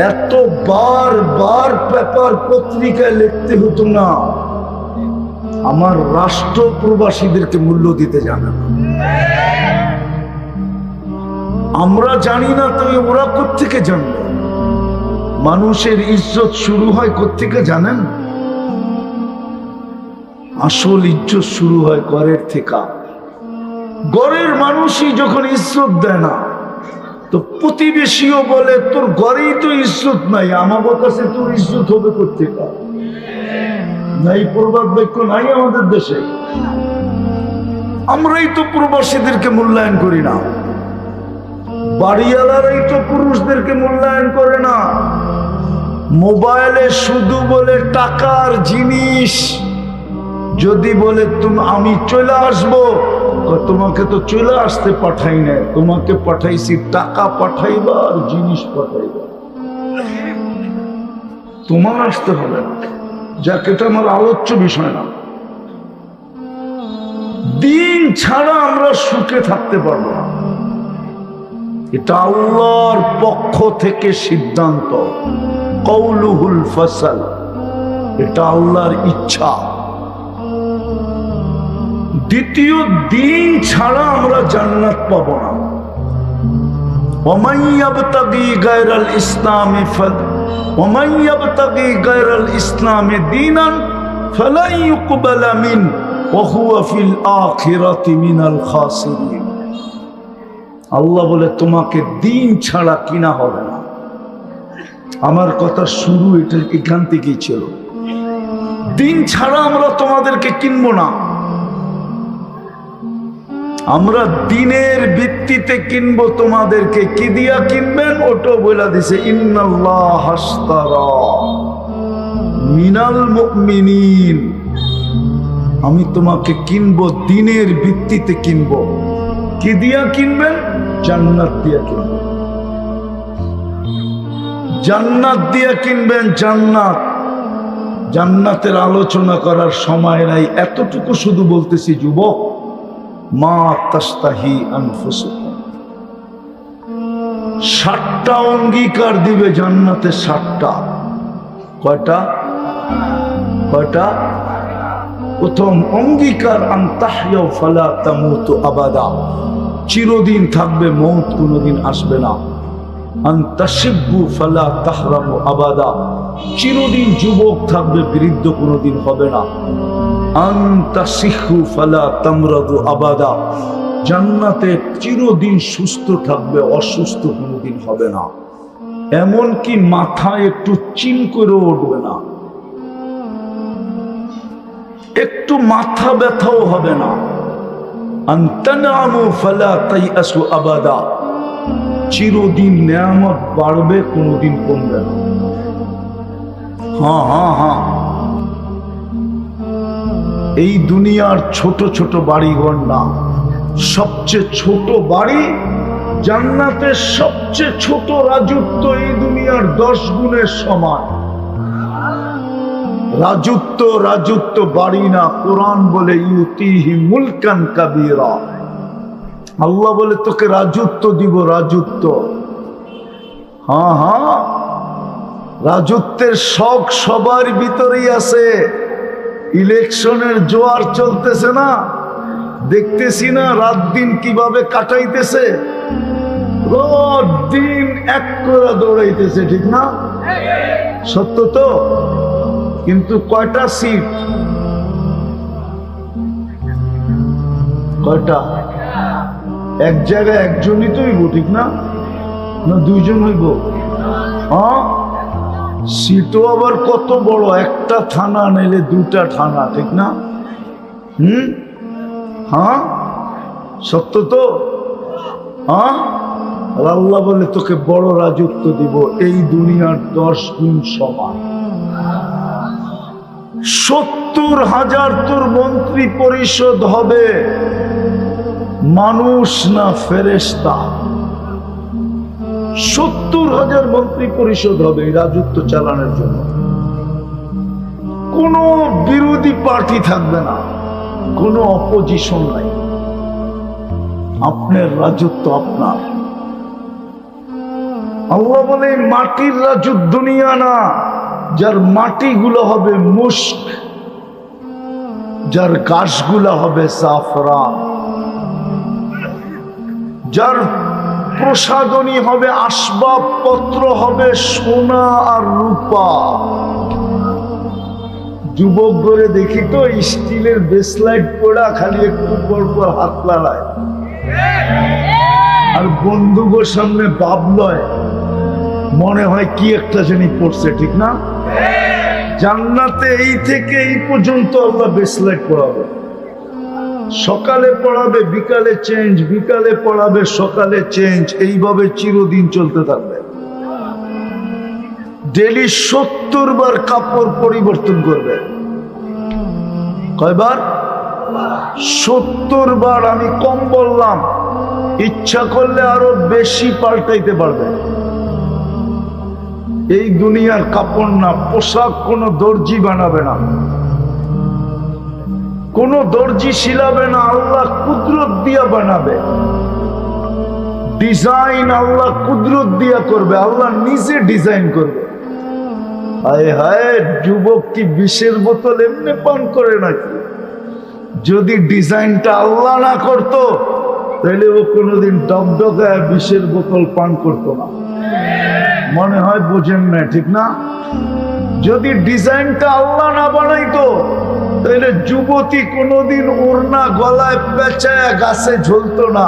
এত বার পেপার পত্রিকায় লিখতে হতো না, আমার রাষ্ট্র প্রবাসীদেরকে মূল্য দিতে জানে না। আমরা জানি না, তো ওরা কোত্থেকে জানবে? মানুষের ইজ্জত শুরু হয় কোত্থেকে জানেন? আসল ইজ্জত শুরু হয় ঘরের থেকে। ঘরের মানুষই যখন ইজ্জত দেয় না, তো প্রতিবেশীও বলে তোর ঘরেই তো ইজ্জত নাই, আমার কাছে তোর ইজ্জত হবে কোত্থেকে? নাই, প্রবাদ বাক্য নাই আমাদের দেশে। আমরাই তো প্রবাসীদেরকে মূল্যায়ন করি না, বাড়িওয়ালারাই তো পুরুষদেরকে মূল্যায়ন করে না। মোবাইলে শুধু বলে টাকার জিনিস, যদি বলে তুমি আমি চলে আসবো, তোমাকে তো চলে আসতে পাঠাই না, তোমাকে পাঠাইছি টাকা পাঠাইবা আর জিনিস পাঠাইবা, তোমার আসতে হবে না। যাক, এটা আমার আলোচ্য বিষয় না। দিন ছাড়া আমরা সুখে থাকতে পারবো না, এটা আল্লাহর পক্ষ থেকে সিদ্ধান্ত, কওলুহুল ফসল, এটা আল্লাহর ইচ্ছা। দ্বিতীয়, দিন ছাড়া আমরা জান্নাত পাবো না। ওমান ইয়াবতাগি গায়রাল ইসলামি ওমান ইয়াবতাগি গায়রাল ইসলামি দীনান ফালা ইউকবালা মিন ওয়া হুয়া ফিল আখিরাতি মিনাল খাসিরিন। আল্লাহ বলে তোমাকে দিন ছাড়া কিনা হবে না। আমার কথা শুরু এটা এখান থেকেই ছিল। দিন ছাড়া আমরা তোমাদেরকে কিনবো না, আমরা দিনের ভিত্তিতে কিনবো তোমাদেরকে। কি দিয়া কিনবেন ওটা বলে দিছে, ইন্নাল্লাহ হাশতারা মিনাল মুমিনিন, আমি তোমাকে কিনবো দিনের ভিত্তিতে কিনবো। কি দিয়া কিনবেন? জান্নাত দিয়া কিনবেন, জান্নাত দিয়া কিনবেন। জান্নাত, জান্নাতের আলোচনা করার সময় নাই, এতটুকু শুধু বলতেছি যুবক, মা তাস্তাহি আনফুসুকুম, 7টা অঙ্গীকার দিবে জান্নাতে। 7টা। কয়টা? কয়টা? প্রথম অঙ্গীকার, আন তাহইয়া ফালা তামুতু আবাদা, চিরদিন থাকবে, মৌত কোনোদিন আসবে না। আন তাশিব্বু ফালা তাহরামু আবাদা, চিরদিন যুবক থাকবে, বৃদ্ধ কোনোদিন হবে না। আন তাসিহু ফালা তামরাদু আবাদা, জান্নাতে চিরদিন সুস্থ থাকবে, অসুস্থ কোনোদিন হবে না। এমনকি মাথায় একটু চিন করে উঠবে না, একটু মাথা ব্যথাও হবে না। আন তানামু ফালা তাইয়াসু আবাদা, চিরদিন নেয়ামত বাড়বে, কোনোদিন কমবে না। হ্যাঁ হ্যাঁ হ্যাঁ, এই দুনিয়ার ছোট ছোট বাড়িঘর না, সবচেয়ে ছোট বাড়ি জান্নাতের সবচেয়ে ছোট রাজত্ব এই দুনিয়ার 10 গুণের সমান। রাজত্ব, রাজত্ব বাড়ি না। কোরআন বলে ইউতিহি মুলকান কাবীরা, আল্লাহ বলে তোকে রাজত্ব দিব, রাজত্ব। হ্যাঁ হ্যাঁ, রাজত্বের শখ সবার ভিতরেই আছে। ইলেকশনের জোয়ার চলতেছে না, দেখতেছি না রাত দিন কিভাবে কাটাইতেছে, রাত দিন এক করে দৌড়াইতেছে, ঠিক না? সত্য তো? কিন্তু কয়টা সিট? কয়টা? এক জায়গায় একজনই তো হইব, ঠিক না? না 2 জন হইব? হ্যাঁ, সিটও আবার কত বড়, একটা থানা নাইলে 2টা থানা, ঠিক না? হ্যাঁ, সত্য তো? হ্যাঁ, আল্লাহ বলে তোকে বড় রাজত্ব দিব, এই দুনিয়ার 10 গুণ সমান। 70,000 তোর মন্ত্রী পরিষদ হবে, মানুষ না ফেরেশতা। 70,000 মন্ত্রী পরিষদ হবে এই রাজত্ব চালানোর জন্য। কোনো বিরোধী পার্টি থাকবে না, কোনো অপোজিশন নাই। আপনার রাজত্ব আপনার। আল্লাহ বলে মাটির রাজত্ব দুনিয়া না, যার মাটিগুলো হবে মুস্ক, যার গাছগুলো হবে জাফরান, যার প্রসাধনী হবে, আসবাবপত্র হবে সোনা আর রূপা। যুবক করে দেখি তো স্টিলের ব্রেসলাইট পড়া, খালি একটু পর পর হাত লাড়ায়, আর বন্ধুগোর সামনে বাপ লয়, মনে হয় কি একটা জানি পড়ছে, ঠিক না? জান্নাতে এই থেকে এই পর্যন্ত আল্লাহ ব্রেসলাইট পড়াবে। সকালে পড়াবে, বিকালে চেঞ্জ, বিকালে পড়াবে, সকালে চেঞ্জ, এইভাবে চিরদিন চলতে থাকবে। ডেলি 70 বার কাপড় পরিবর্তন করবে। কয়বার? 70 বার আমি কম বললাম, ইচ্ছা করলে আরো বেশি পাল্টাইতে পারবে। এই দুনিয়ার কাপড় না, পোশাক কোন দর্জি বানাবে না, কোন দর্জি শিলাবে না, আল্লাহ কুদরত দিয়া বানাবে। ডিজাইন আল্লাহ কুদরত দিয়া করবে, আল্লাহ নিজে ডিজাইন করবে। হায় হায়, যুবক কি বিষের বোতল এমনি পান করে নাকি? যদি ডিজাইনটা আল্লাহ না করতো তাহলে ও কোনোদিন ডকডকায় বিষের বোতল পান করতো না। মনে হয় বোঝেন না, ঠিক না? যদি ডিজাইনটা আল্লাহ না বানাইতো তাহলে যুবতী কোনোদিন ওড়না গলায় পেঁচায় গাছে ঝুলতো না।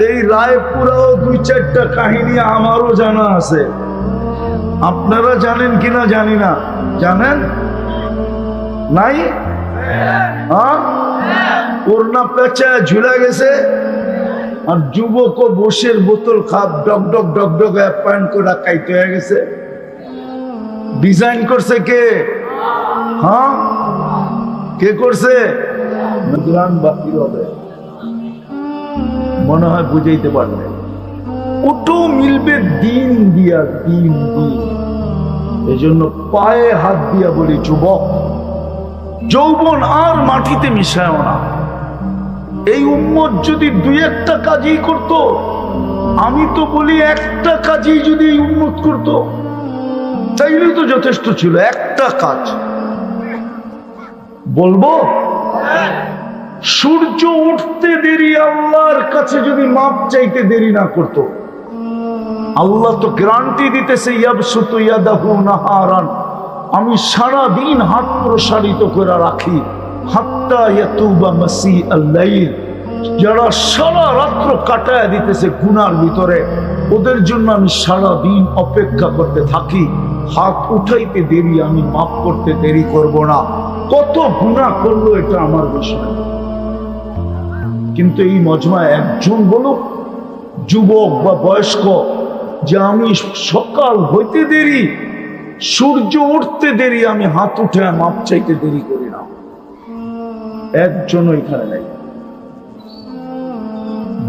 এই রায়পুরাও 2-4টা কাহিনী আমারও জানা আছে, আপনারা জানেন কিনা জানি না। জানেন নাই? ওড়না পেঁচায় ঝুলে গেছে আর যুবক বসের বোতল খাপ ডকডক ডকডক প্যান্ট করে কাইতে হয়ে গেছে। ডিজাইন করছে কে? কে করছে? বাকি হবে, মনে হয় বুঝাইতে পারবে। ওটাও মিলবে দিন দিয়া, দিন দিন। এই জন্য পায়ে হাত দিয়া বলি, যুবক, যৌবন আর মাটিতে মিশায় না। এই উম্মত যদি 2-1টা কাজই করত, আমি তো বলি একটা কাজই যদি এই উম্মত করত তাইলে তো যথেষ্ট ছিল। একটা কাজ বলবো, সূর্য উঠতে দেরি আল্লাহর কাছে যদি মাপ চাইতে দেরি না করত, আল্লাহ তো গ্যারান্টি দিতেছে ইয়াবসুতু ইয়াদাহু নাহারান, আমি সারা দিন হাত প্রসারিত করে রাখি, হাত্তা ইয়াতুবা মাসিআল লাইল, যারা সারা রাত্র কাটায় দিতেছে গুনার ভিতরে, ওদের জন্য আমি সারা দিন অপেক্ষা করতে থাকি। হাত উঠাইতে দেরি, আমি মাফ করতে দেরি করব না। কত গুনাহ করলো এটা আমার বিষয়। কিন্তু এই মজমায় একজন বলুক, যুবক বা বয়স্ক, যে আমি সকাল হইতে দেরি, সূর্য উঠতে দেরি, আমি হাত উঠে মাপ চাইতে দেরি করি না। একজনও এখানে নেই।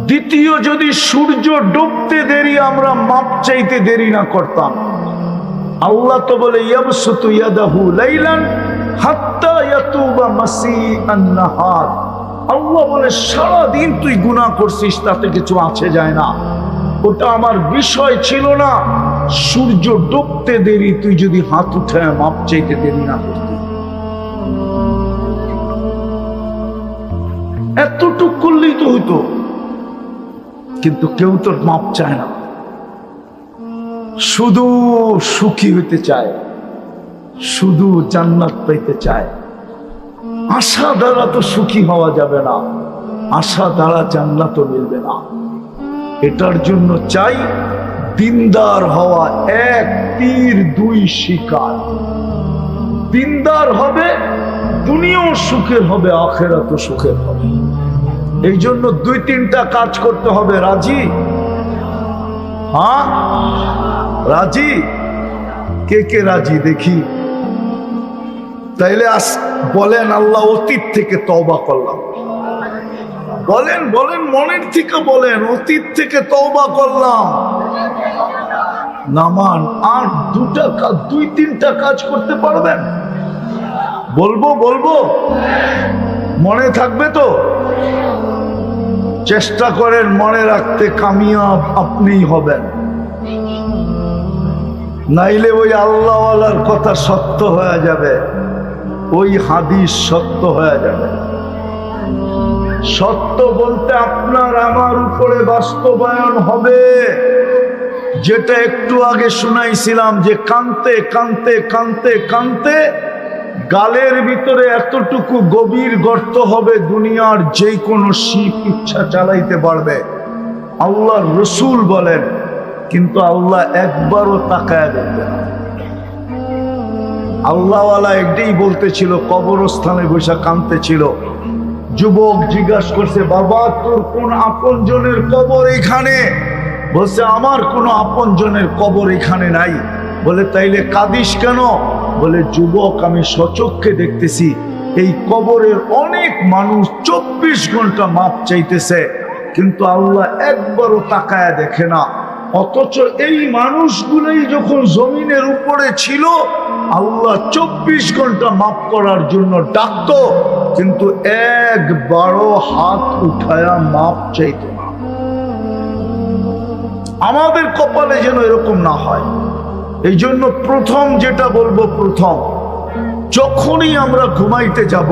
দ্বিতীয়, যদি সূর্য ডুবতে দেরি আমরা মাপ চাইতে দেরি না করতাম, আল্লাহ তো বলে ইয়াবসুতু ইয়াদাহু লাইলান হাত্তা ইয়াতুবা মাসিআন নাহার। আল্লাহ বলে সারা দিন তুই গুনাহ করছিস, তাতে কিছু আছে যায় না, ওটা আমার বিষয় ছিল না। সূর্য ডুবতে দেরি, তুই যদি হাত উঠে মাপ চাইতে দেরি না করতি, এতটুক করলেই তো হইতো। কিন্তু কেউ তোর মাপ চায় না, শুধু সুখী হইতে চায়, শুধু জান্নাত পাইতে চায়। আশা দ্বারা তো সুখী হওয়া যাবে না, আশা দ্বারা জান্নাতও মিলবে না। এটার জন্য চাই দিনদার হওয়া, 1 তীর 2 শিকার। দিনদার হবে, দুনিয়াও সুখের হবে, আখিরাতও সুখের হবে। এই জন্য 2-3টা কাজ করতে হবে। রাজি? রাজি? কে কে রাজি দেখি? তাইলে বলেন, আল্লাহ অতীত থেকে তওবা করলাম। বলেন বলেন, মনের থেকে বলেন, অতীত থেকে তওবা করলাম। নামান আর 2-3টা কাজ করতে পারবেন? বলবো বলবো, মনে থাকবে তো? চেষ্টা করেন মনে রাখতে, কামিয়াব আপনিই হবেন। নাইলে ওই আল্লাহওয়ালার কথা সত্য হয়ে যাবে, ওই হাদিস সত্য হয়ে যাবে। সত্য বলতে আপনার আমার উপরে বাস্তবায়ন হবে। যেটা একটু আগে শুনাইছিলাম, যে কানতে কানতে কানতে কানতে গালের ভিতরে এতটুকু গভীর গর্ত হবে, দুনিয়ার যে কোনো শিপ ইচ্ছা চালাইতে পারবে। আল্লাহর রসুল বলেন, কিন্তু আল্লাহ একবারও তাকায় দেখবে না। আল্লাহওয়ালা একটাই বলতেছিল, কবরস্থানে বসে কাঁদতেছিল। যুবক জিজ্ঞাসা করছে, বাবা তোর কোন আপনজনের কবর এখানে? বলছে, আমার কোনো আপনজনের কবর এখানে নাই। বলে, তাইলে কাঁদিস কেন? বলে, যুবক আমি স্বচক্ষে দেখতেছি এই কবরের অনেক মানুষ 24 ঘন্টা মাপ চাইতেছে, কিন্তু আল্লাহ একবারও তাকায় দেখে না। অথচ এই মানুষগুলোই যখন জমিনের উপরে ছিল, আল্লাহ 24 ঘন্টা মাপ করার জন্য ডাকতো, কিন্তু একবারও হাত উঠায়া মাপ চাইত না। আমাদের কপালে যেন এরকম না হয়। এই জন্য প্রথম যেটা বলবো, প্রথম যখনই আমরা ঘুমাইতে যাব,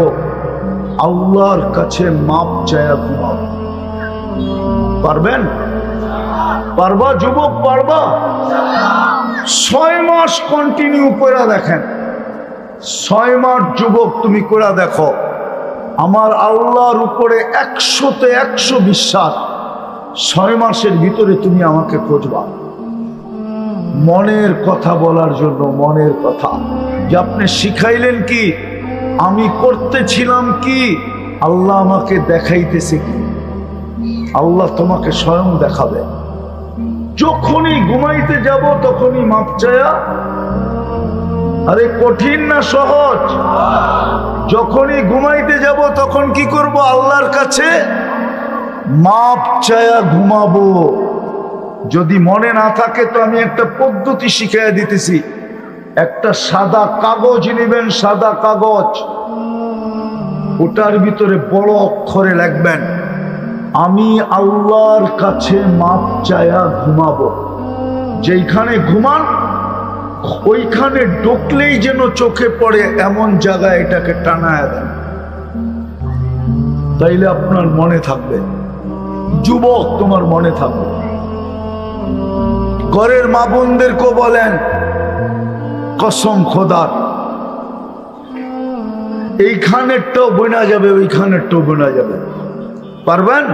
আল্লাহর কাছে মাপ চায়া ঘুমাবো। পারবেন? পারবা যুবক? পারবা? 6 মাস কন্টিনিউ করে দেখেন, 6 মাস যুবক তুমি করে দেখো। আমার আল্লাহর উপরে 100-তে 100 বিশ্বাস। 6 মাসের ভিতরে তুমি আমাকে খুঁজবা, মনের কথা বলার জন্য। মনের কথা যে আপনি শিখাইলেন কি, আমি করতেছিলাম কি, আল্লাহ আমাকে দেখাইতেছে কি। আল্লাহ তোমাকে স্বয়ং দেখাবে। যখনই ঘুমাইতে যাব তখনই মাপ চায়া। আরে কঠিন না সহজ? যখনই ঘুমাইতে যাব তখন কি করব? আল্লাহর কাছে মাপ চায়া ঘুমাবো। যদি মনে না থাকে তো আমি একটা পদ্ধতি শিখাইয়া দিতেছি। একটা সাদা কাগজ নেবেন, সাদা কাগজ, ওটার ভিতরে বড় অক্ষরে লিখবেন, আমি আল্লাহর কাছে মাপ চায়া ঘুমাবো। যেইখানে ঘুমান ওইখানে ঢুকলেই যেন চোখে পড়ে এমন জায়গায় এটাকে টানায় দেন, তাইলে আপনার মনে থাকবে। যুবক, তোমার মনে থাকবে। ঘরের মা বোনদেরকে বলেন, কসম খোদার, এইখানেরটাও বোনা যাবে, ওইখানেরটাও বোনা যাবে। পারবেন?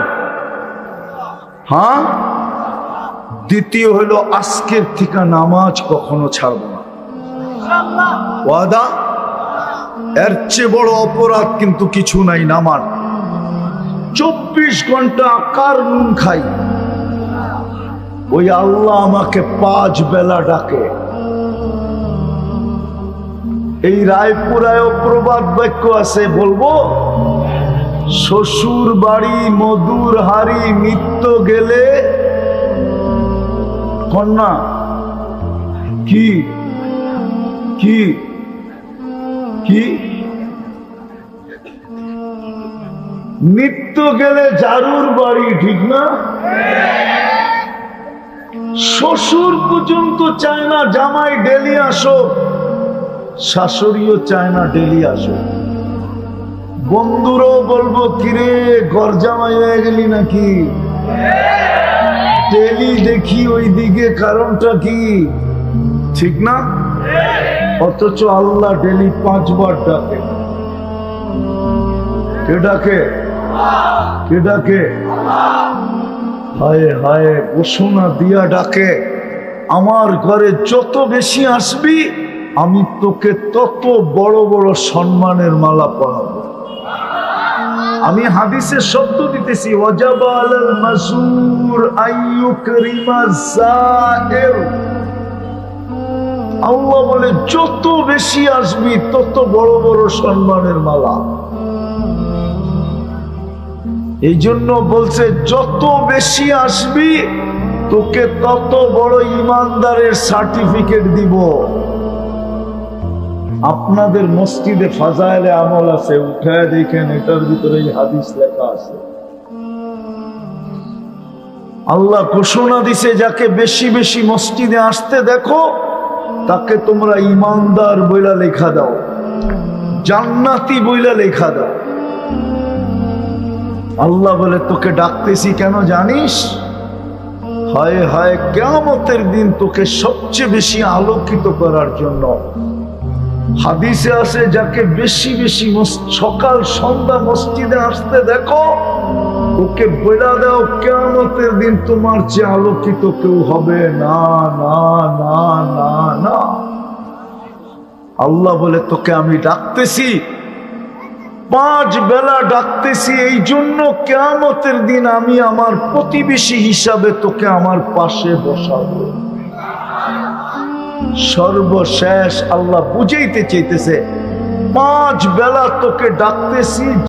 হ্যাঁ। দ্বিতীয় হলো, আজকের থেকে নামাজ কখনো ছাড়ব না। ওয়াদা? এর চেয়ে বড় অপরাধ কিন্তু কিছু নাই। নামাজ 24 ঘন্টা কার নুন খাই, ওই আল্লাহ আমাকে 5 বেলা ডাকে। এই রায়পুরায় প্রবাদ বাক্য আছে, বলবো, শ্বশুর বাড়ি মধুর হাড়ি, মিত্র গেলে কন্যা কি কি কি নিত্য গেলে জারুর বাড়ি, ঠিক না? শ্বশুর পর্যন্ত চায় না জামাই ডেলি আসো, শাশুড়িও চায় না ডেলি আসো। বন্ধুরাও বলবো, কিরে ঘর জামাই হয়ে গেলি নাকি? ডেলি দেখি ওই দিকে, কারণটা কি? ঠিক না? অথচ আল্লাহ ডেলি 5 বার ডাকে। কে ডাকে? কে ডাকে? হায় হায়, ঘোষণা দিয়া ডাকে, আমার ঘরে যত বেশি আসবি আমি তোকে তত বড় বড় সম্মানের মালা পরাবো। আমি হাদিসের শব্দ দিতেছি, ওয়াজাবা আলাল মাসুর আইয়ুকরিমা যায়ের। আল্লাহ বলে, যত বেশি আসবি তত বড় বড় সম্মানের মালা। এই জন্য বলছে, যত বেশি আসবি তোকে তত বড় ইমানদারের সার্টিফিকেট দিব। আপনাদের মসজিদে ফাজাইলে আমল আছে, উঠায় দেখেন, এটার ভিতরে এই হাদিস লেখা আছে। আল্লাহ ঘোষণা দিছে, যাকে বেশি বেশি মসজিদে আসতে দেখো তাকে তোমরা ইমানদার বইলা লেখা দাও, জান্নাতি বইলা লেখা দাও। আল্লাহ বলে, তোকে ডাকতেছি কেন জানিস? হায় হায়, কিয়ামতের দিন তোকে সবচেয়ে বেশি আলোকিত করার জন্য। হাদিসে আছে, যাকে বেশি বেশি সকাল সন্ধ্যা মসজিদে আসতে দেখো ওকে বইলা দাও, কিয়ামতের দিন তোমার চেয়ে আলোকিত কেউ হবে না, না না না না। আল্লাহ বলে, তোকে আমি ডাকতেছি, 5 বেলা ডাকতেছি, এই জন্য কিয়ামতের দিন আমি আমার প্রতিবেশী হিসাবে তোকে আমার পাশে বসাবো। সর্বশেষ আল্লাহ বুঝাইতে চাইতেছে, 5 বেলা তোকে ডাকতেছি।